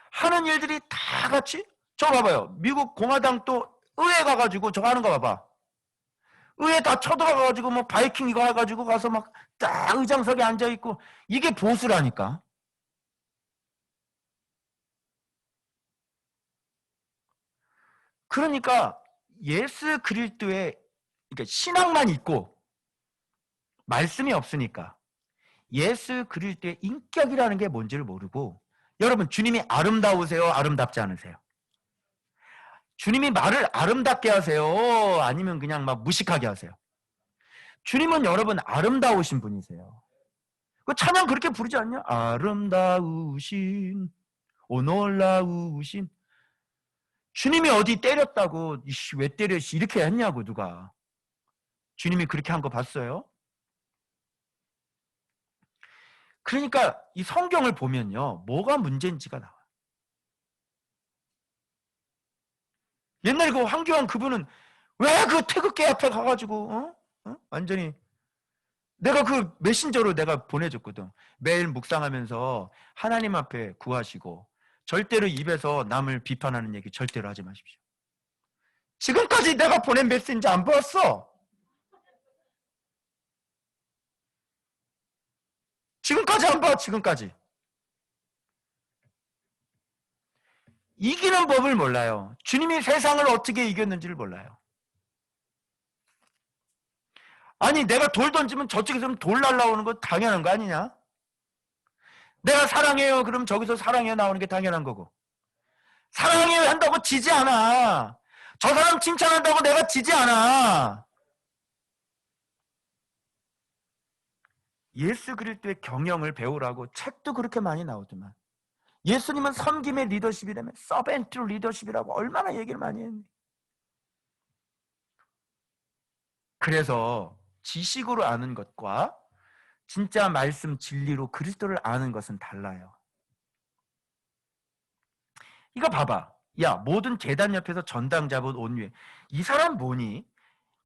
하는 일들이 다 같이 저 봐봐요. 미국 공화당 또 의회 가가지고 저거 하는 거 봐봐. 의회 다 쳐들어가가지고 뭐 바이킹 이거 해가지고 가서 막 딱 의장석에 앉아있고 이게 보수라니까. 그러니까 예수 그리스도의 그러니까 신앙만 있고 말씀이 없으니까 예수 그리스도의 인격이라는 게 뭔지를 모르고 여러분 주님이 아름다우세요? 아름답지 않으세요? 주님이 말을 아름답게 하세요? 아니면 그냥 막 무식하게 하세요? 주님은 여러분 아름다우신 분이세요. 그 찬양 그렇게 부르지 않냐? 아름다우신 오 놀라우신 주님이 어디 때렸다고 왜 때려 이렇게 했냐고 누가. 주님이 그렇게 한 거 봤어요? 그러니까 이 성경을 보면요. 뭐가 문제인지가 나와요. 옛날에 그 황교안 그분은 왜 그 태극기 앞에 가가지고 완전히 내가 그 메신저로 내가 보내줬거든. 매일 묵상하면서 하나님 앞에 구하시고 절대로 입에서 남을 비판하는 얘기 절대로 하지 마십시오. 지금까지 내가 보낸 메신저 안 봤어. 지금까지 안 봐. 지금까지. 이기는 법을 몰라요. 주님이 세상을 어떻게 이겼는지를 몰라요. 아니 내가 돌 던지면 저쪽에서는 돌 날라오는 거 당연한 거 아니냐? 내가 사랑해요 그럼 저기서 사랑해요 나오는 게 당연한 거고 사랑해요 한다고 지지 않아. 저 사람 칭찬한다고 내가 지지 않아. 예수 그리스도의 경영을 배우라고 책도 그렇게 많이 나오더만. 예수님은 섬김의 리더십이라면 서벤트 리더십이라고 얼마나 얘기를 많이 했니. 그래서 지식으로 아는 것과 진짜 말씀 진리로 그리스도를 아는 것은 달라요. 이거 봐봐. 야, 모든 제단 옆에서 전당 잡은 옷 위에. 이 사람 뭐니?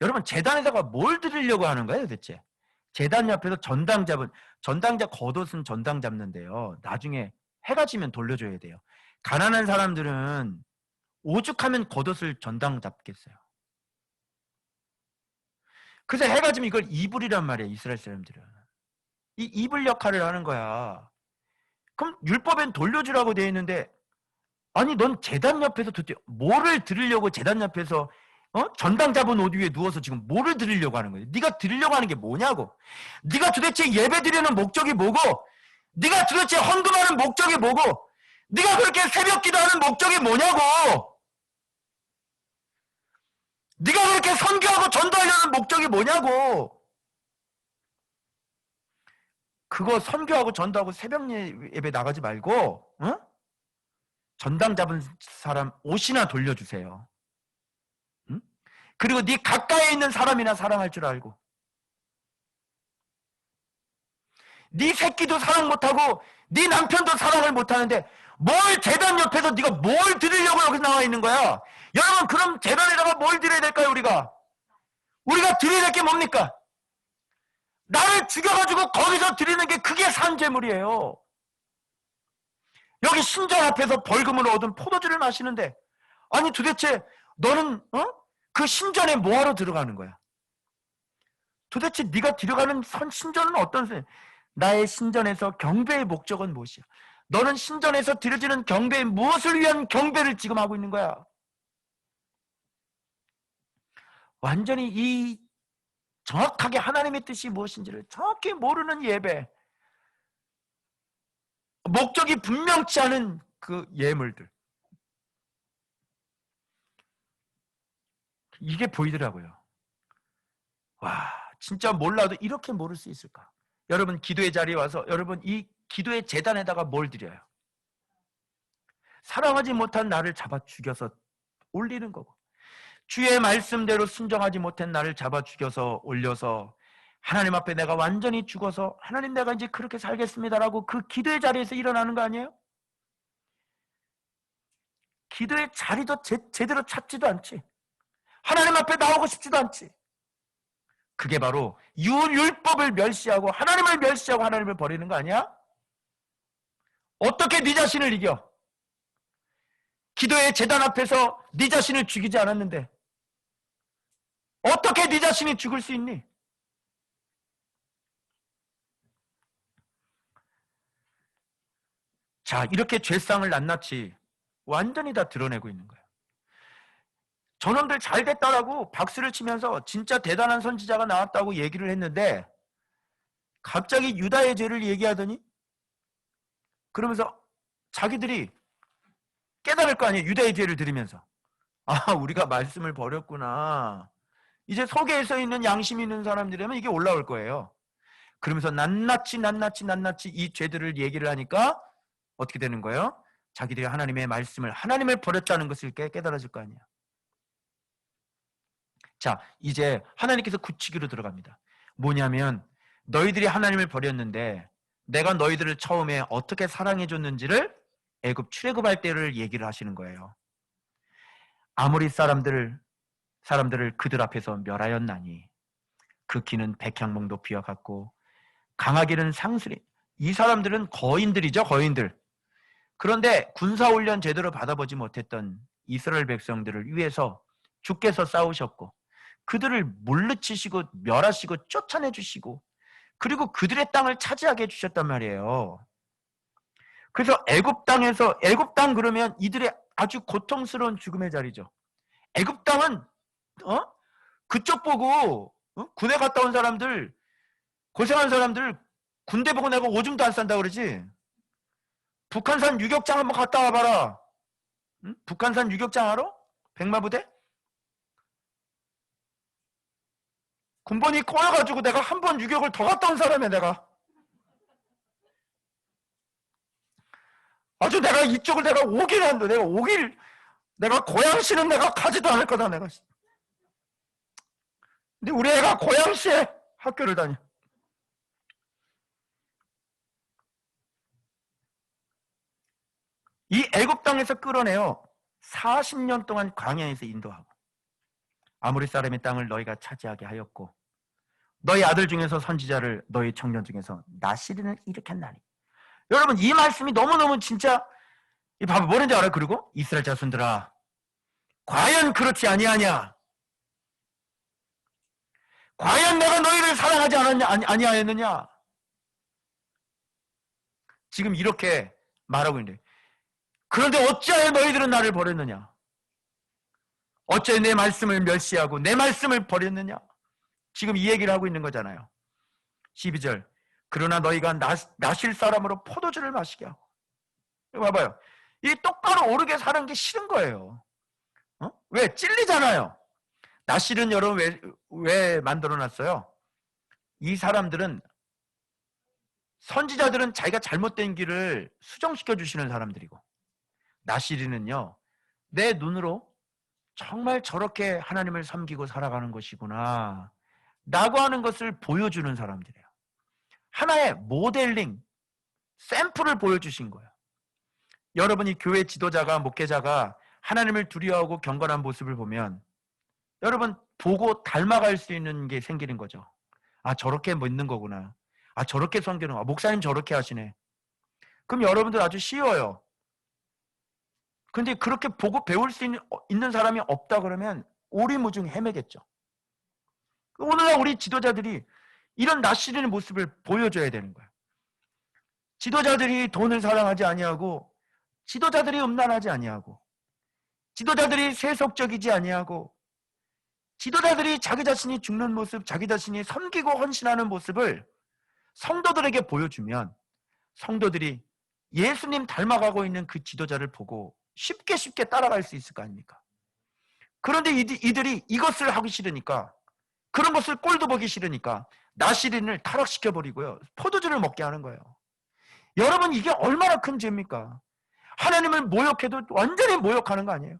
여러분, 제단에다가 뭘 드리려고 하는 거예요, 도대체? 제단 옆에서 전당 잡은, 전당자 겉옷은 전당 잡는데요. 나중에 해가 지면 돌려줘야 돼요. 가난한 사람들은 오죽하면 겉옷을 전당 잡겠어요. 그래서 해가 지면 이걸 이불이란 말이에요, 이스라엘 사람들은. 이 이불 역할을 하는 거야. 그럼 율법엔 돌려주라고 되어 있는데, 아니 넌 제단 옆에서 도대체 뭐를 드리려고 제단 옆에서 전당 잡은 옷 위에 누워서 지금 뭐를 드리려고 하는 거예요? 네가 드리려고 하는 게 뭐냐고. 네가 도대체 예배 드리는 목적이 뭐고, 네가 도대체 헌금하는 목적이 뭐고, 네가 그렇게 새벽 기도하는 목적이 뭐냐고. 네가 그렇게 선교하고 전도하려는 목적이 뭐냐고. 그거 선교하고 전도하고 새벽 예배 나가지 말고 전당 잡은 사람 옷이나 돌려주세요. 응? 그리고 네 가까이에 있는 사람이나 사랑할 줄 알고, 네 새끼도 사랑 못하고 네 남편도 사랑을 못하는데 뭘 제단 옆에서 네가 뭘 드리려고 여기 나와 있는 거야? 여러분, 그럼 제단에다가 뭘 드려야 될까요? 우리가 드려야 될 게 뭡니까? 나를 죽여가지고 거기서 드리는 게 그게 산제물이에요. 여기 신전 앞에서 벌금으로 얻은 포도주를 마시는데, 아니 도대체 너는 그 신전에 뭐하러 들어가는 거야? 도대체 네가 들어가는 신전은 어떤 나의 신전에서 경배의 목적은 무엇이야? 너는 신전에서 드려지는 경배에 무엇을 위한 경배를 지금 하고 있는 거야? 완전히 이 정확하게 하나님의 뜻이 무엇인지를 정확히 모르는 예배, 목적이 분명치 않은 그 예물들, 이게 보이더라고요. 와, 진짜 몰라도 이렇게 모를 수 있을까? 여러분, 기도의 자리에 와서 여러분 이 기도의 재단에다가 뭘 드려요? 사랑하지 못한 나를 잡아 죽여서 올리는 거고, 주의 말씀대로 순종하지 못한 나를 잡아 죽여서 올려서 하나님 앞에 내가 완전히 죽어서 하나님 내가 이제 그렇게 살겠습니다라고 그 기도의 자리에서 일어나는 거 아니에요? 기도의 자리도 제대로 찾지도 않지. 하나님 앞에 나오고 싶지도 않지. 그게 바로 율법을 멸시하고 하나님을 멸시하고 하나님을 버리는 거 아니야? 어떻게 네 자신을 이겨? 기도의 제단 앞에서 네 자신을 죽이지 않았는데 어떻게 네 자신이 죽을 수 있니? 자, 이렇게 죄상을 낱낱이 완전히 다 드러내고 있는 거예요. 저놈들 잘 됐다라고 박수를 치면서 진짜 대단한 선지자가 나왔다고 얘기를 했는데, 갑자기 유다의 죄를 얘기하더니 그러면서 자기들이 깨달을 거 아니에요. 유다의 죄를 들으면서. 아, 우리가 말씀을 버렸구나. 이제 속에 있는 양심 있는 사람들이라면 이게 올라올 거예요. 그러면서 낱낱이 이 죄들을 얘기를 하니까 어떻게 되는 거예요? 자기들이 하나님을 버렸다는 것을 깨달아질 거 아니에요. 자, 이제 하나님께서 굳히기로 들어갑니다. 뭐냐면 너희들이 하나님을 버렸는데 내가 너희들을 처음에 어떻게 사랑해줬는지를 애굽 출애굽할 때를 얘기를 하시는 거예요. 아모리 사람들을 그들 앞에서 멸하였나니 그 키는 백향목 높이와 같고 강하기는 상수리. 이 사람들은 거인들이죠, 거인들. 그런데 군사훈련 제대로 받아보지 못했던 이스라엘 백성들을 위해서 주께서 싸우셨고 그들을 물리치시고 멸하시고 쫓아내주시고 그리고 그들의 땅을 차지하게 해주셨단 말이에요. 그래서 애굽 땅 그러면 이들의 아주 고통스러운 죽음의 자리죠. 애굽 땅은 그쪽 보고 군에 갔다 온 사람들, 고생한 사람들 군대 보고 내가 오줌도 안 싼다고 그러지. 북한산 유격장 한번 갔다 와봐라. 응? 북한산 유격장 알아? 백마부대? 군번이 꼬여가지고 내가 한 번 유격을 더 갔다 온 사람이야, 내가. 아주 내가 이쪽을 내가 오길 한다. 내가 고양시는 내가 가지도 않을 거다, 내가. 근데 우리 애가 고양시에 학교를 다녀. 이 애굽 땅에서 끌어내요. 40년 동안 광야에서 인도하고 아모리 사람의 땅을 너희가 차지하게 하였고 너희 아들 중에서 선지자를 너희 청년 중에서 나시린을 일으켰나니. 여러분 이 말씀이 너무너무 진짜 이 봐봐 뭐라는지 알아요? 그리고 이스라엘 자손들아 과연 그렇지 아니하냐? 과연 내가 너희를 사랑하지 않았냐 아니하였느냐? 지금 이렇게 말하고 있는데 그런데 어찌하여 너희들은 나를 버렸느냐? 어째 내 말씀을 멸시하고 내 말씀을 버렸느냐? 지금 이 얘기를 하고 있는 거잖아요. 12절 그러나 너희가 나실 사람으로 포도주를 마시게 하고. 이거 봐봐요. 이 똑바로 오르게 사는 게 싫은 거예요. 왜? 찔리잖아요. 나실은 여러분 왜 만들어놨어요? 이 사람들은 선지자들은 자기가 잘못된 길을 수정시켜 주시는 사람들이고 나실이는요 내 눈으로 정말 저렇게 하나님을 섬기고 살아가는 것이구나 라고 하는 것을 보여주는 사람들이에요. 하나의 모델링, 샘플을 보여주신 거예요. 여러분이 교회 지도자가 목회자가 하나님을 두려워하고 경건한 모습을 보면 여러분 보고 닮아갈 수 있는 게 생기는 거죠. 아 저렇게 믿는 거구나. 아 저렇게 섬기는 거구나. 목사님 저렇게 하시네. 그럼 여러분들 아주 쉬워요. 근데 그렇게 보고 배울 수 있는 사람이 없다 그러면 오리무중 헤매겠죠. 오늘날 우리 지도자들이 이런 나시리는 모습을 보여줘야 되는 거예요. 지도자들이 돈을 사랑하지 아니하고 지도자들이 음란하지 아니하고 지도자들이 세속적이지 아니하고 지도자들이 자기 자신이 죽는 모습, 자기 자신이 섬기고 헌신하는 모습을 성도들에게 보여주면 성도들이 예수님 닮아가고 있는 그 지도자를 보고 쉽게 따라갈 수 있을 거 아닙니까? 그런데 이들이 이것을 하기 싫으니까 그런 것을 꼴도 보기 싫으니까 나시린을 타락시켜버리고요. 포도주를 먹게 하는 거예요. 여러분 이게 얼마나 큰 죄입니까? 하나님을 모욕해도 완전히 모욕하는 거 아니에요?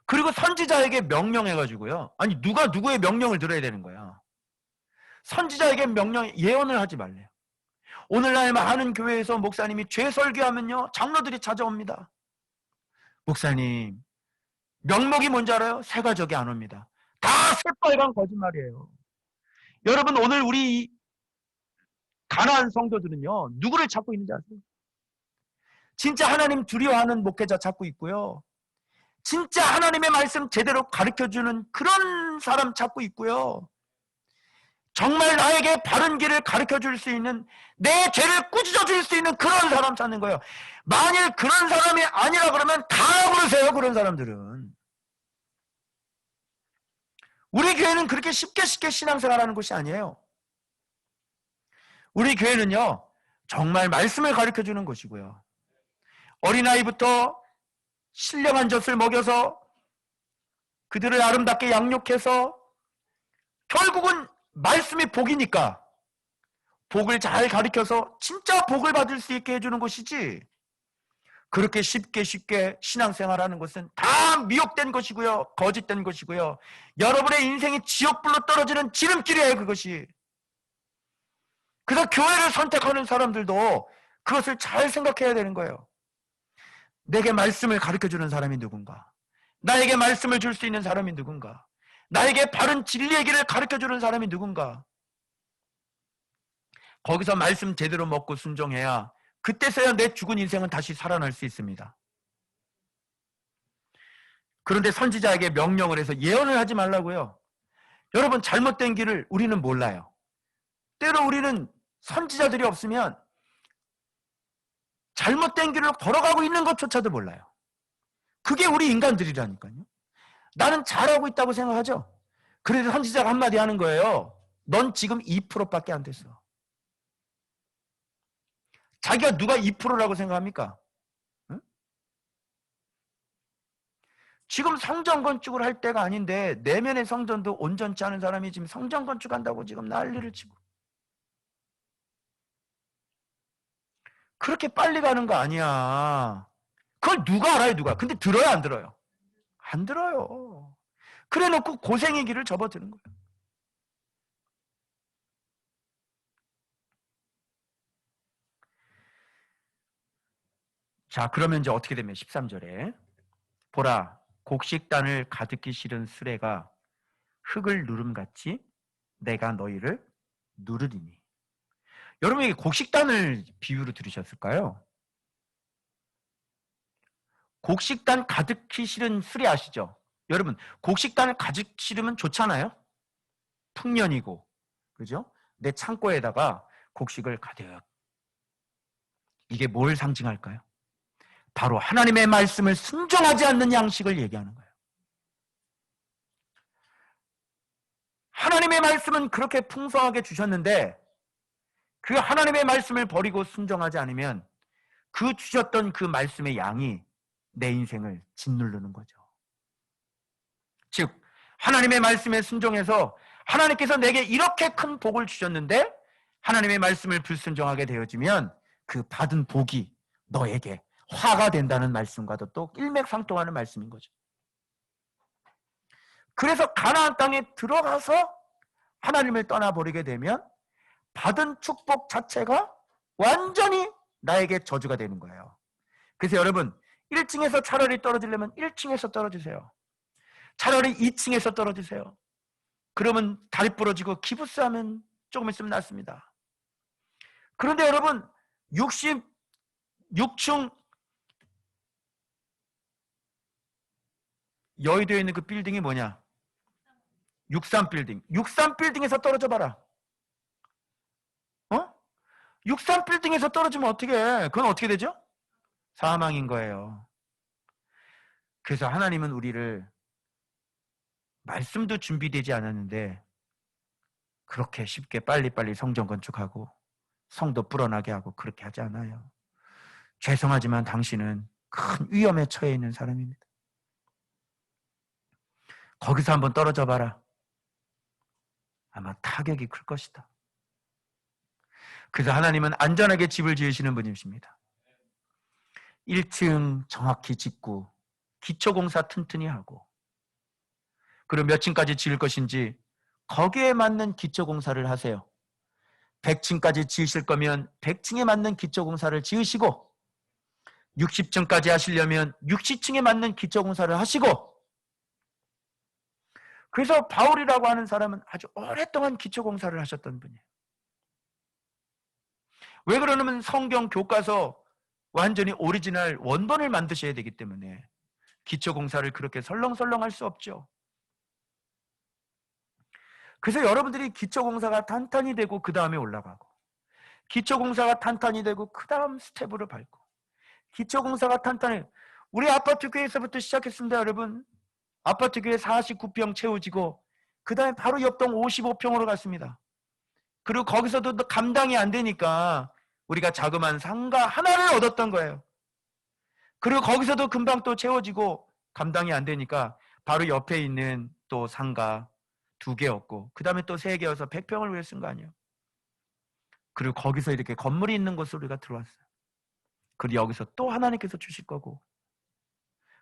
그리고 선지자에게 명령해가지고요. 아니 누가 누구의 명령을 들어야 되는 거야. 선지자에게 예언을 하지 말래요. 오늘날 많은 교회에서 목사님이 죄 설교하면요. 장로들이 찾아옵니다. 목사님 명목이 뭔지 알아요? 새 가족이 안 옵니다. 다 새빨간 거짓말이에요. 여러분 오늘 우리 가나안 성도들은요. 누구를 찾고 있는지 아세요? 진짜 하나님 두려워하는 목회자 찾고 있고요. 진짜 하나님의 말씀 제대로 가르쳐주는 그런 사람 찾고 있고요. 정말 나에게 바른 길을 가르쳐줄 수 있는 내 죄를 꾸짖어줄 수 있는 그런 사람 찾는 거예요. 만일 그런 사람이 아니라 그러면 다 부르세요. 그런 사람들은. 우리 교회는 그렇게 쉽게 신앙생활하는 곳이 아니에요. 우리 교회는요. 정말 말씀을 가르쳐주는 곳이고요. 어린아이부터 신령한 젖을 먹여서 그들을 아름답게 양육해서 결국은 말씀이 복이니까 복을 잘 가르쳐서 진짜 복을 받을 수 있게 해주는 것이지 그렇게 쉽게 신앙생활하는 것은 다 미혹된 것이고요. 거짓된 것이고요. 여러분의 인생이 지옥불로 떨어지는 지름길이에요. 그것이. 그래서 교회를 선택하는 사람들도 그것을 잘 생각해야 되는 거예요. 내게 말씀을 가르쳐주는 사람이 누군가? 나에게 말씀을 줄 수 있는 사람이 누군가? 나에게 바른 진리의 길을 가르쳐주는 사람이 누군가? 거기서 말씀 제대로 먹고 순종해야 그때서야 내 죽은 인생은 다시 살아날 수 있습니다. 그런데 선지자에게 명령을 해서 예언을 하지 말라고요. 여러분 잘못된 길을 우리는 몰라요. 때로 우리는 선지자들이 없으면 잘못된 길을 걸어가고 있는 것조차도 몰라요. 그게 우리 인간들이라니까요. 나는 잘하고 있다고 생각하죠. 그래도 선지자가 한마디 하는 거예요. 넌 지금 2%밖에 안 됐어. 자기가 누가 2%라고 생각합니까? 응? 지금 성전 건축을 할 때가 아닌데 내면의 성전도 온전치 않은 사람이 지금 성전 건축한다고 지금 난리를 치고 그렇게 빨리 가는 거 아니야. 그걸 누가 알아요, 누가? 근데 들어요, 안 들어요? 안 들어요. 그래 놓고 고생의 길을 접어드는 거예요. 자, 그러면 이제 어떻게 되면 13절에 보라 곡식단을 가득히 실은 수레가 흙을 누름같이 내가 너희를 누르리니. 여러분, 이게 곡식단을 비유로 들으셨을까요? 곡식단 가득히 실은 수레 아시죠? 여러분, 곡식단을 가득 실으면 좋잖아요? 풍년이고, 그죠? 내 창고에다가 곡식을 가득. 이게 뭘 상징할까요? 바로 하나님의 말씀을 순종하지 않는 양식을 얘기하는 거예요. 하나님의 말씀은 그렇게 풍성하게 주셨는데 그 하나님의 말씀을 버리고 순종하지 않으면 그 주셨던 그 말씀의 양이 내 인생을 짓누르는 거죠. 즉 하나님의 말씀에 순종해서 하나님께서 내게 이렇게 큰 복을 주셨는데 하나님의 말씀을 불순종하게 되어지면 그 받은 복이 너에게 화가 된다는 말씀과도 또 일맥상통하는 말씀인 거죠. 그래서 가나안 땅에 들어가서 하나님을 떠나버리게 되면 받은 축복 자체가 완전히 나에게 저주가 되는 거예요. 그래서 여러분 1층에서 차라리 떨어지려면 1층에서 떨어지세요. 차라리 2층에서 떨어지세요. 그러면 다리 부러지고 기부스하면 조금 있으면 낫습니다. 그런데 여러분 66층 여의도에 있는 그 빌딩이 뭐냐? 63빌딩. 63빌딩에서 떨어져 봐라. 63빌딩에서 떨어지면 어떻게 해? 그건 어떻게 되죠? 사망인 거예요. 그래서 하나님은 우리를 말씀도 준비되지 않았는데 그렇게 쉽게 빨리빨리 성전 건축하고 성도 불어나게 하고 그렇게 하지 않아요. 죄송하지만 당신은 큰 위험에 처해 있는 사람입니다. 거기서 한번 떨어져 봐라. 아마 타격이 클 것이다. 그래서 하나님은 안전하게 집을 지으시는 분이십니다. 1층 정확히 짓고 기초공사 튼튼히 하고 그리고 몇 층까지 지을 것인지 거기에 맞는 기초공사를 하세요. 100층까지 지으실 거면 100층에 맞는 기초공사를 지으시고 60층까지 하시려면 60층에 맞는 기초공사를 하시고 그래서 바울이라고 하는 사람은 아주 오랫동안 기초공사를 하셨던 분이에요. 왜 그러냐면 성경 교과서 완전히 오리지널 원본을 만드셔야 되기 때문에 기초공사를 그렇게 설렁설렁 할 수 없죠. 그래서 여러분들이 기초공사가 탄탄히 되고 그 다음에 올라가고 기초공사가 탄탄히 되고 그 다음 스텝으로 밟고 기초공사가 탄탄히 우리 아파트 교회에서부터 시작했습니다. 여러분 아파트 교회 49평 채워지고 그 다음에 바로 옆동 55평으로 갔습니다. 그리고 거기서도 감당이 안 되니까 우리가 자그마한 상가 하나를 얻었던 거예요. 그리고 거기서도 금방 또 채워지고 감당이 안 되니까 바로 옆에 있는 또 상가 2개였고 그 다음에 또 3개여서 100평을 위해 쓴 거 아니에요. 그리고 거기서 이렇게 건물이 있는 곳으로 우리가 들어왔어요. 그리고 여기서 또 하나님께서 주실 거고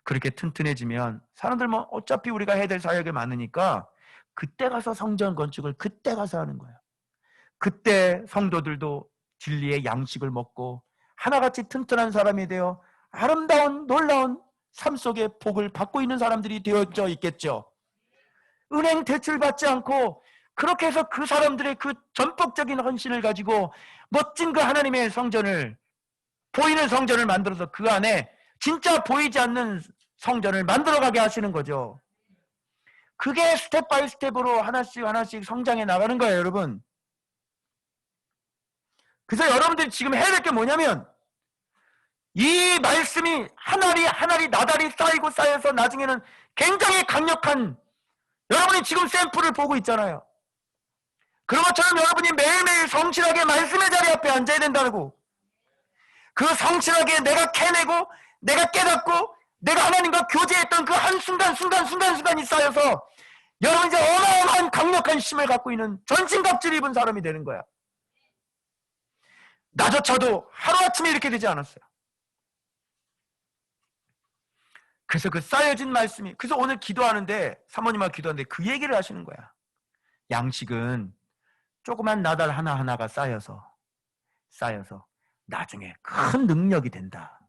그렇게 튼튼해지면 사람들 뭐 어차피 우리가 해야 될 사역이 많으니까 그때 가서 성전 건축을 그때 가서 하는 거예요. 그때 성도들도 진리의 양식을 먹고 하나같이 튼튼한 사람이 되어 아름다운 놀라운 삶 속에 복을 받고 있는 사람들이 되어져 있겠죠. 은행 대출 받지 않고 그렇게 해서 그 사람들의 그 전폭적인 헌신을 가지고 멋진 그 하나님의 성전을 보이는 성전을 만들어서 그 안에 진짜 보이지 않는 성전을 만들어가게 하시는 거죠. 그게 스텝 바이 스텝으로 하나씩 하나씩 성장해 나가는 거예요, 여러분. 그래서 여러분들이 지금 해야 될 게 뭐냐면 이 말씀이 하나리 하나리 나달이 쌓이고 쌓여서 나중에는 굉장히 강력한 여러분이 지금 샘플을 보고 있잖아요. 그런 것처럼 여러분이 매일매일 성실하게 말씀의 자리 앞에 앉아야 된다고. 그 성실하게 내가 캐내고 내가 깨닫고 내가 하나님과 교제했던 그 한순간이 쌓여서 여러분 이제 어마어마한 강력한 힘을 갖고 있는 전신갑주를 입은 사람이 되는 거야. 나조차도 하루아침에 이렇게 되지 않았어요. 그래서 그 쌓여진 말씀이 그래서 오늘 기도하는데 사모님하고 기도하는데 그 얘기를 하시는 거야. 양식은 조그만 나달 하나하나가 쌓여서 나중에 큰 능력이 된다.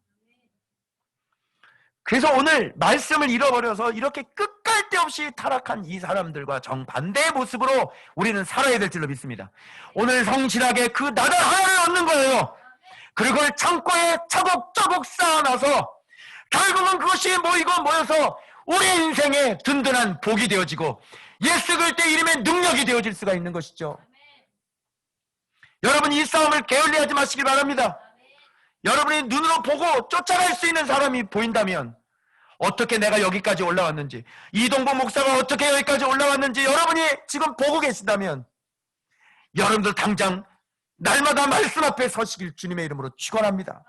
그래서 오늘 말씀을 잃어버려서 이렇게 끝갈 데 없이 타락한 이 사람들과 정반대의 모습으로 우리는 살아야 될 줄로 믿습니다. 오늘 성실하게 그 나달 하나를 얻는 거예요. 그리고 그걸 창고에 차곡차곡 쌓아놔서 결국은 그것이 모여서 우리 인생의 든든한 복이 되어지고 예수 그리스도의 이름의 능력이 되어질 수가 있는 것이죠. 여러분, 이 싸움을 게을리하지 마시길 바랍니다. 여러분이 눈으로 보고 쫓아갈 수 있는 사람이 보인다면, 어떻게 내가 여기까지 올라왔는지, 이동보 목사가 어떻게 여기까지 올라왔는지 여러분이 지금 보고 계신다면, 여러분들 당장 날마다 말씀 앞에 서시길 주님의 이름으로 축원합니다.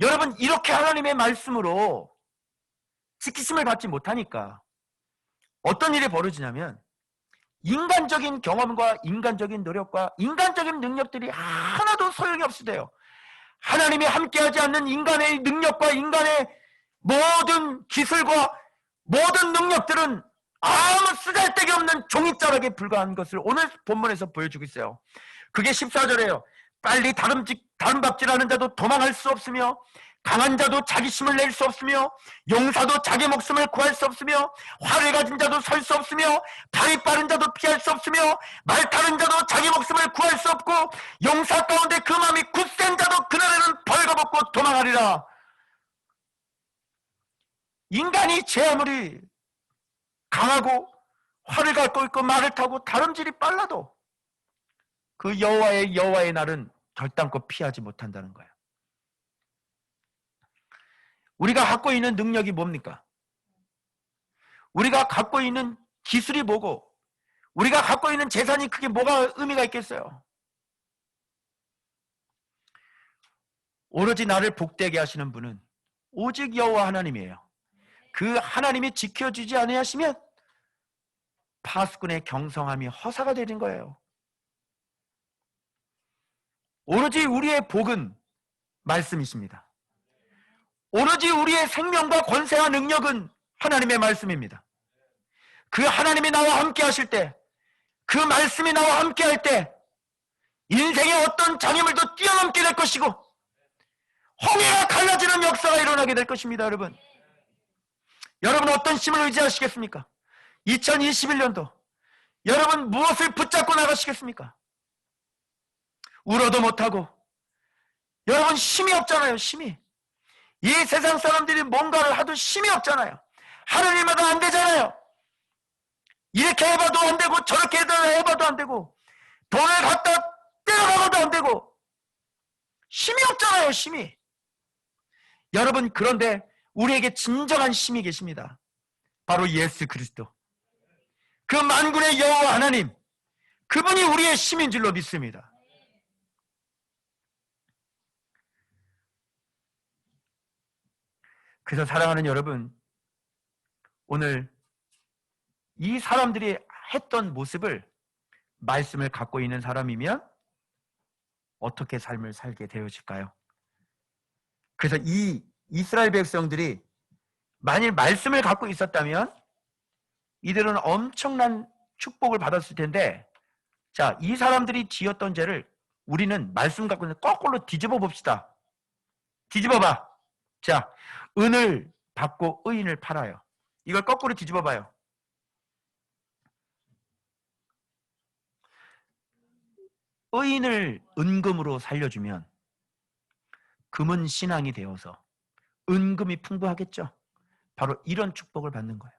여러분, 이렇게 하나님의 말씀으로 지키심을 받지 못하니까 어떤 일이 벌어지냐면, 인간적인 경험과 인간적인 노력과 인간적인 능력들이 하나도 소용이 없이 돼요. 하나님이 함께하지 않는 인간의 능력과 인간의 모든 기술과 모든 능력들은 아무 쓰잘데기 없는 종이자락에 불과한 것을 오늘 본문에서 보여주고 있어요. 그게 14절이에요. 빨리 다름밥질하는 자도 도망할 수 없으며, 강한 자도 자기 힘을 낼 수 없으며, 용사도 자기 목숨을 구할 수 없으며, 활을 가진 자도 설 수 없으며, 발이 빠른 자도 피할 수 없으며, 말 타는 자도 자기 목숨을 구할 수 없고, 용사 가운데 그 마음이 굳센 자도 그날에는 벌거벗고 도망하리라. 인간이 제 아무리 강하고 활을 갖고 있고 말을 타고 다름질이 빨라도 그 여호와의 날은 결단코 피하지 못한다는 거예요. 우리가 갖고 있는 능력이 뭡니까? 우리가 갖고 있는 기술이 뭐고, 우리가 갖고 있는 재산이 그게 뭐가 의미가 있겠어요? 오로지 나를 복되게 하시는 분은 오직 여호와 하나님이에요. 그 하나님이 지켜주지 아니하시면 파수꾼의 경성함이 허사가 되는 거예요. 오로지 우리의 복은 말씀이십니다. 오로지 우리의 생명과 권세와 능력은 하나님의 말씀입니다. 그 하나님이 나와 함께 하실 때, 그 말씀이 나와 함께 할 때 인생의 어떤 장애물도 뛰어넘게 될 것이고 홍해가 갈라지는 역사가 일어나게 될 것입니다. 여러분 어떤 힘을 의지하시겠습니까? 2021년도 여러분 무엇을 붙잡고 나가시겠습니까? 울어도 못하고, 여러분 힘이 없잖아요. 이 세상 사람들이 뭔가를 하도 힘이 없잖아요. 하는 일마다 안 되잖아요. 이렇게 해봐도 안 되고 저렇게 해봐도 안 되고 돈을 갖다 때려박아도 안 되고 힘이 없잖아요. 여러분, 그런데 우리에게 진정한 힘이 계십니다. 바로 예수 그리스도, 그 만군의 여호와 하나님, 그분이 우리의 힘인 줄로 믿습니다. 그래서 사랑하는 여러분, 오늘 이 사람들이 했던 모습을 말씀을 갖고 있는 사람이면 어떻게 삶을 살게 되어질까요? 그래서 이 이스라엘 백성들이 만일 말씀을 갖고 있었다면 이들은 엄청난 축복을 받았을 텐데, 자, 이 사람들이 지었던 죄를 우리는 말씀 갖고 있는 거꾸로 뒤집어 봅시다. 뒤집어봐. 자, 은을 받고 의인을 팔아요. 이걸 거꾸로 뒤집어 봐요. 의인을 은금으로 살려주면 금은 신앙이 되어서 은금이 풍부하겠죠. 바로 이런 축복을 받는 거예요.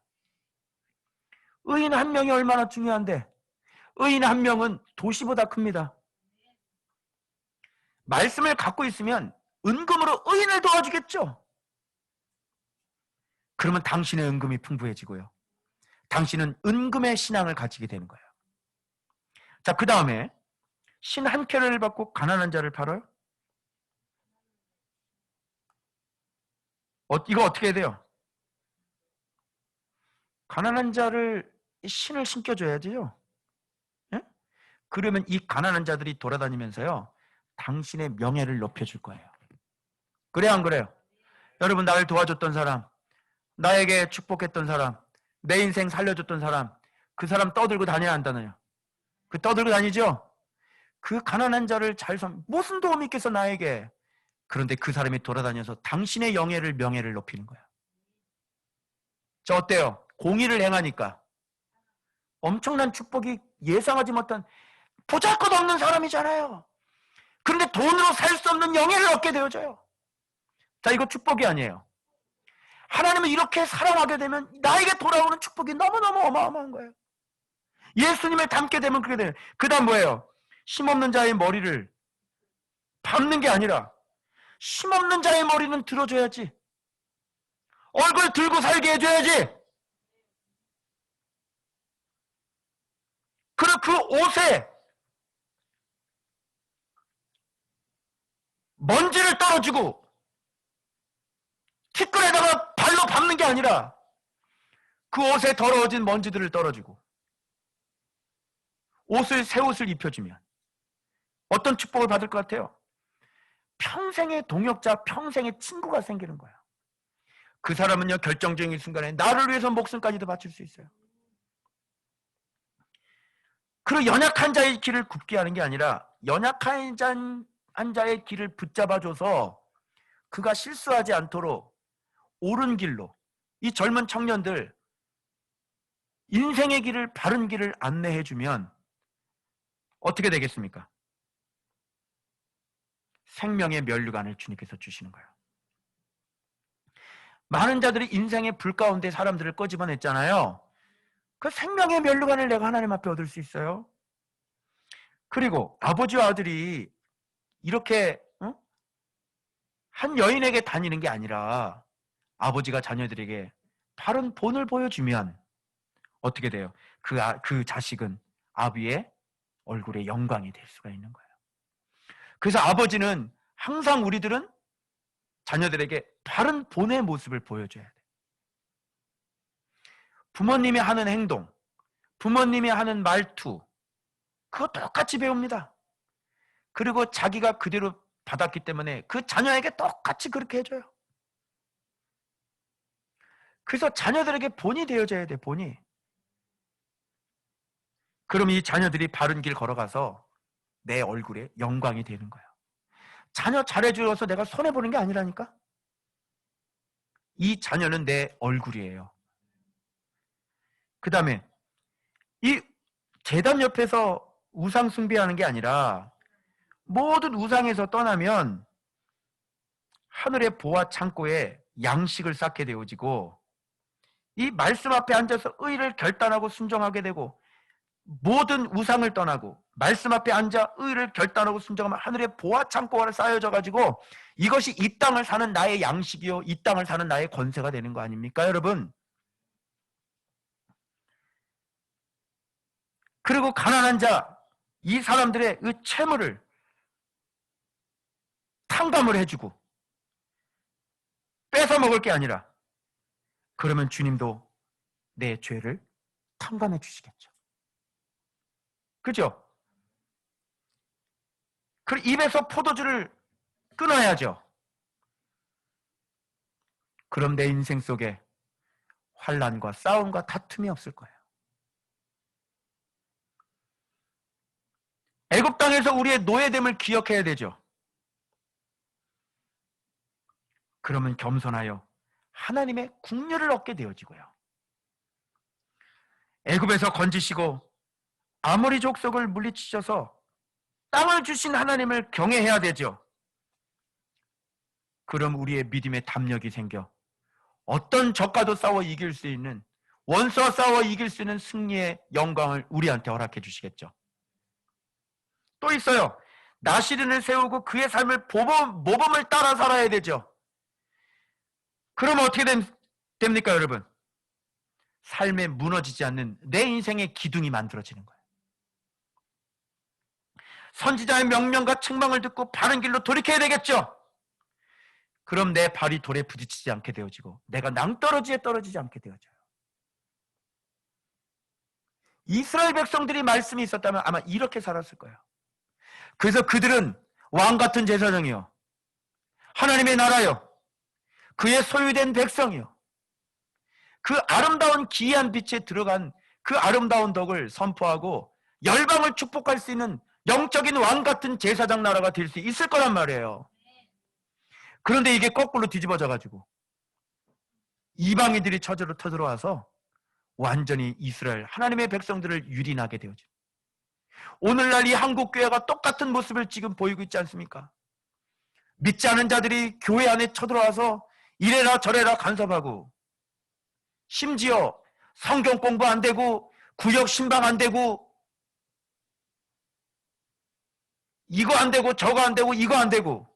의인 한 명이 얼마나 중요한데, 의인 한 명은 도시보다 큽니다. 말씀을 갖고 있으면 은금으로 의인을 도와주겠죠. 그러면 당신의 은금이 풍부해지고요, 당신은 은금의 신앙을 가지게 되는 거예요. 자, 그 다음에 신 한 켤레를 받고 가난한 자를 팔아요? 이거 어떻게 해야 돼요? 가난한 자를 신을 신겨줘야지요. 예? 그러면 이 가난한 자들이 돌아다니면서요, 당신의 명예를 높여줄 거예요. 그래 안 그래요? 여러분, 나를 도와줬던 사람, 나에게 축복했던 사람, 내 인생 살려줬던 사람, 그 사람 떠들고 다녀야 한다네요. 떠들고 다니죠? 그 가난한 자를 잘 무슨 도움이 있겠어 나에게. 그런데 그 사람이 돌아다녀서 당신의 명예를 높이는 거야. 저 어때요? 공의를 행하니까 엄청난 축복이 예상하지 못한 보잘것없는 사람이잖아요. 그런데 돈으로 살 수 없는 영예를 얻게 되어져요. 자, 이거 축복이 아니에요. 하나님을 이렇게 사랑하게 되면 나에게 돌아오는 축복이 너무너무 어마어마한 거예요. 예수님을 닮게 되면 그렇게 돼요. 그 다음 뭐예요? 힘없는 자의 머리를 밟는 게 아니라 힘없는 자의 머리는 들어줘야지. 얼굴 들고 살게 해줘야지. 그리고 그 옷에 먼지를 떨어주고 티끌에다가 발로 밟는 게 아니라 그 옷에 더러워진 먼지들을 떨어주고 새 옷을 입혀주면 어떤 축복을 받을 것 같아요? 평생의 동역자, 평생의 친구가 생기는 거예요. 그 사람은요, 결정적인 순간에 나를 위해서 목숨까지도 바칠 수 있어요. 그리고 연약한 자의 길을 굽게 하는 게 아니라 연약한 자의 길을 붙잡아줘서 그가 실수하지 않도록 옳은 길로, 이 젊은 청년들 인생의 길을, 바른 길을 안내해주면 어떻게 되겠습니까? 생명의 면류관을 주님께서 주시는 거예요. 많은 자들이 인생의 불 가운데 사람들을 꺼집어냈잖아요. 그 생명의 면류관을 내가 하나님 앞에 얻을 수 있어요. 그리고 아버지와 아들이 이렇게 한 여인에게 다니는 게 아니라 아버지가 자녀들에게 바른 본을 보여주면 어떻게 돼요? 그 자식은 아비의 얼굴에 영광이 될 수가 있는 거예요. 그래서 아버지는 항상 우리들은 자녀들에게 바른 본의 모습을 보여줘야 돼. 부모님이 하는 행동, 부모님이 하는 말투, 그거 똑같이 배웁니다. 그리고 자기가 그대로 받았기 때문에 그 자녀에게 똑같이 그렇게 해줘요. 그래서 자녀들에게 본이 되어져야 돼, 본이. 그럼 이 자녀들이 바른 길 걸어가서 내 얼굴에 영광이 되는 거예요. 자녀 잘해주어서 내가 손해보는 게 아니라니까? 이 자녀는 내 얼굴이에요. 그 다음에 이 제단 옆에서 우상 숭배하는 게 아니라 모든 우상에서 떠나면 하늘의 보화 창고에 양식을 쌓게 되어지고 이 말씀 앞에 앉아서 의를 결단하고 순종하게 되고 모든 우상을 떠나고 말씀 앞에 앉아 의를 결단하고 순종하면 하늘의 보화 창고가 쌓여져 가지고 이것이 이 땅을 사는 나의 양식이요 이 땅을 사는 나의 권세가 되는 거 아닙니까, 여러분? 그리고 가난한 자, 이 사람들의 그 채무를 탕감을 해주고 뺏어 먹을 게 아니라 그러면 주님도 내 죄를 탕감해 주시겠죠. 그죠? 그 입에서 포도주를 끊어야죠. 그럼 내 인생 속에 환난과 싸움과 다툼이 없을 거예요. 애굽 땅에서 우리의 노예됨을 기억해야 되죠. 그러면 겸손하여 하나님의 국류를 얻게 되어지고요. 애굽에서 건지시고 아모리 족속을 물리치셔서 땅을 주신 하나님을 경외해야 되죠. 그럼 우리의 믿음의 담력이 생겨 어떤 적과도 싸워 이길 수 있는, 원수와 싸워 이길 수 있는 승리의 영광을 우리한테 허락해 주시겠죠. 또 있어요. 나시린을 세우고 그의 삶을 모범을 따라 살아야 되죠. 그러면 어떻게 됩니까, 여러분? 삶에 무너지지 않는 내 인생의 기둥이 만들어지는 거예요. 선지자의 명령과 책망을 듣고 바른 길로 돌이켜야 되겠죠. 그럼 내 발이 돌에 부딪히지 않게 되어지고 내가 낭떠러지에 떨어지지 않게 되어져요. 이스라엘 백성들이 말씀이 있었다면 아마 이렇게 살았을 거예요. 그래서 그들은 왕같은 제사장이요, 하나님의 나라요, 그의 소유된 백성이요, 그 아름다운 기이한 빛에 들어간 그 아름다운 덕을 선포하고 열방을 축복할 수 있는 영적인 왕같은 제사장 나라가 될 수 있을 거란 말이에요. 그런데 이게 거꾸로 뒤집어져 가지고 이방인들이 쳐들어와서 완전히 이스라엘 하나님의 백성들을 유린하게 되어져. 오늘날 이 한국교회가 똑같은 모습을 지금 보이고 있지 않습니까? 믿지 않은 자들이 교회 안에 쳐들어와서 이래라 저래라 간섭하고, 심지어 성경 공부 안 되고 구역 신방 안 되고 이거 안 되고 저거 안 되고 이거 안 되고,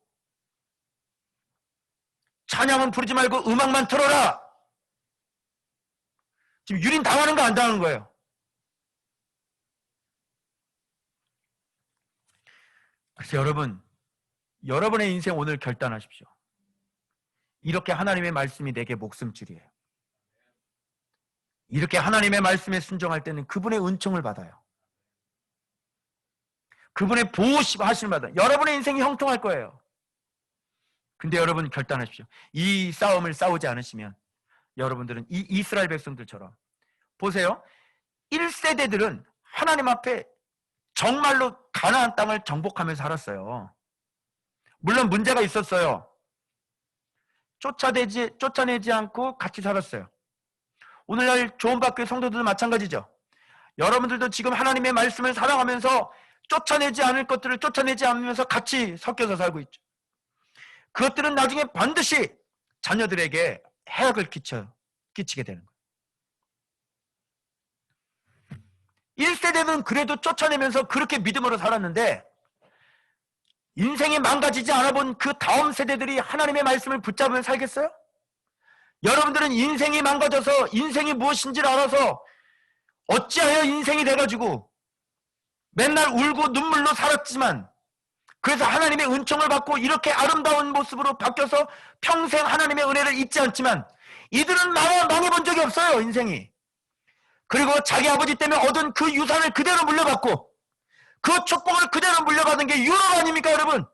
찬양은 부르지 말고 음악만 틀어라. 지금 유린 당하는 거 안 당하는 거예요? 그래서 여러분의 인생 오늘 결단하십시오. 이렇게 하나님의 말씀이 내게 목숨줄이에요. 이렇게 하나님의 말씀에 순종할 때는 그분의 은총을 받아요. 그분의 보호하심을 받아요. 여러분의 인생이 형통할 거예요. 근데 여러분 결단하십시오. 이 싸움을 싸우지 않으시면 여러분들은 이 이스라엘 백성들처럼, 보세요. 1세대들은 하나님 앞에 정말로 가나안 땅을 정복하면서 살았어요. 물론 문제가 있었어요. 쫓아내지 않고 같이 살았어요. 오늘날 조언받교회 성도들도 마찬가지죠. 여러분들도 지금 하나님의 말씀을 사랑하면서 쫓아내지 않을 것들을 쫓아내지 않으면서 같이 섞여서 살고 있죠. 그것들은 나중에 반드시 자녀들에게 해악을 끼치게 되는 거예요. 1세대는 그래도 쫓아내면서 그렇게 믿음으로 살았는데, 인생이 망가지지 않아 본 그 다음 세대들이 하나님의 말씀을 붙잡으면 살겠어요? 여러분들은 인생이 망가져서 인생이 무엇인지를 알아서 어찌하여 인생이 돼가지고 맨날 울고 눈물로 살았지만, 그래서 하나님의 은총을 받고 이렇게 아름다운 모습으로 바뀌어서 평생 하나님의 은혜를 잊지 않지만, 이들은 망해본 적이 없어요, 인생이. 그리고 자기 아버지 때문에 얻은 그 유산을 그대로 물려받고 그 축복을 그대로 물려받은 게 유럽 아닙니까, 여러분?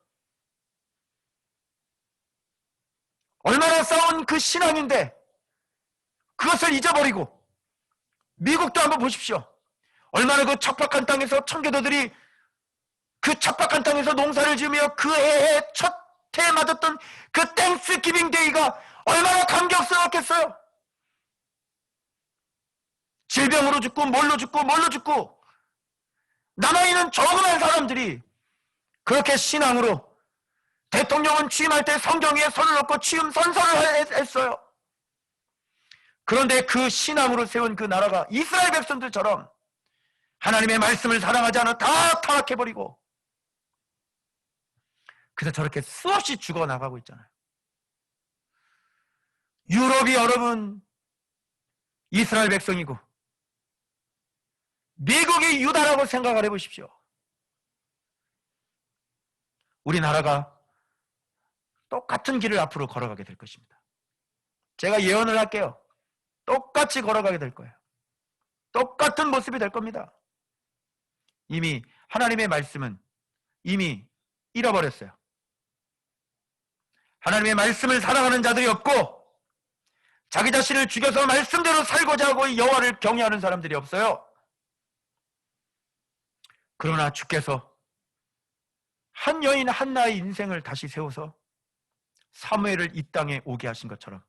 얼마나 싸운 그 신앙인데 그것을 잊어버리고, 미국도 한번 보십시오. 얼마나 그 척박한 땅에서 청교도들이 그 척박한 땅에서 농사를 지으며 그 해에 첫 해에 맞았던 그 땡스 기빙 데이가 얼마나 감격스러웠겠어요. 질병으로 죽고 뭘로 죽고 남아있는 조그만 사람들이 그렇게 신앙으로 대통령은 취임할 때 성경 위에 손을 놓고 취임 선서를 했어요. 그런데 그 신앙으로 세운 그 나라가 이스라엘 백성들처럼 하나님의 말씀을 사랑하지 않아 다 타락해버리고, 그래서 저렇게 수없이 죽어나가고 있잖아요. 유럽이 여러분 이스라엘 백성이고 미국이 유다라고 생각을 해보십시오. 우리나라가 똑같은 길을 앞으로 걸어가게 될 것입니다. 제가 예언을 할게요. 똑같이 걸어가게 될 거예요. 똑같은 모습이 될 겁니다. 이미 하나님의 말씀은 이미 잃어버렸어요. 하나님의 말씀을 사랑하는 자들이 없고, 자기 자신을 죽여서 말씀대로 살고자 하고 여호와를 경외하는 사람들이 없어요. 그러나 주께서 한 여인 한나의 인생을 다시 세워서 사무엘을 이 땅에 오게 하신 것처럼,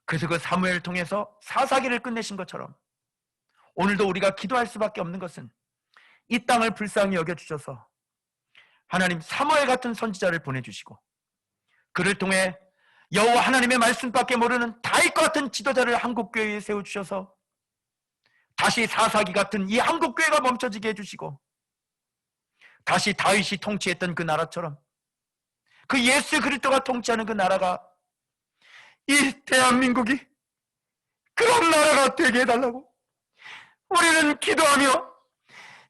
그래서 그 사무엘을 통해서 사사기를 끝내신 것처럼, 오늘도 우리가 기도할 수밖에 없는 것은 이 땅을 불쌍히 여겨주셔서 하나님 사무엘 같은 선지자를 보내주시고, 그를 통해 여호와 하나님의 말씀밖에 모르는 다윗과 같은 지도자를 한국교회에 세워주셔서 다시 사사기 같은 이 한국교회가 멈춰지게 해주시고, 다시 다윗이 통치했던 그 나라처럼 그 예수 그리스도가 통치하는 그 나라가, 이 대한민국이 그런 나라가 되게 해달라고 우리는 기도하며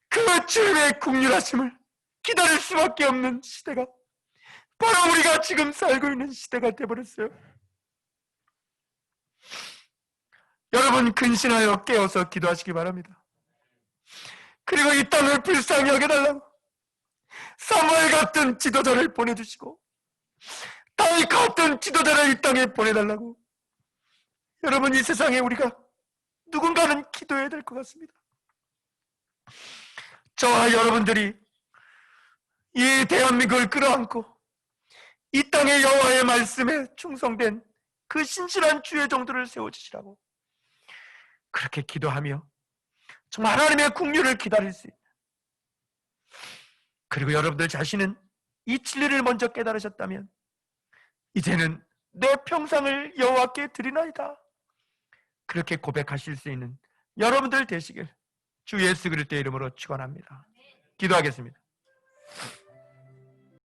그 주님의 긍휼하심을 기다릴 수밖에 없는 시대가 바로 우리가 지금 살고 있는 시대가 되어버렸어요. 여러분 근신하여 깨어서 기도하시기 바랍니다. 그리고 이 땅을 불쌍히 여겨달라고 사무엘 같은 지도자를 보내주시고 다윗 같은 지도자를 이 땅에 보내달라고, 여러분 이 세상에 우리가 누군가는 기도해야 될 것 같습니다. 저와 여러분들이 이 대한민국을 끌어안고 이 땅의 여호와의 말씀에 충성된 그 신실한 주의 종들을 세워주시라고 그렇게 기도하며 정말 하나님의 국류를 기다릴 수 있다. 그리고 여러분들 자신은 이 진리를 먼저 깨달으셨다면 이제는 내 평상을 여호와께 드리나이다, 그렇게 고백하실 수 있는 여러분들 되시길 주 예수 그리스도의 이름으로 축원합니다. 기도하겠습니다.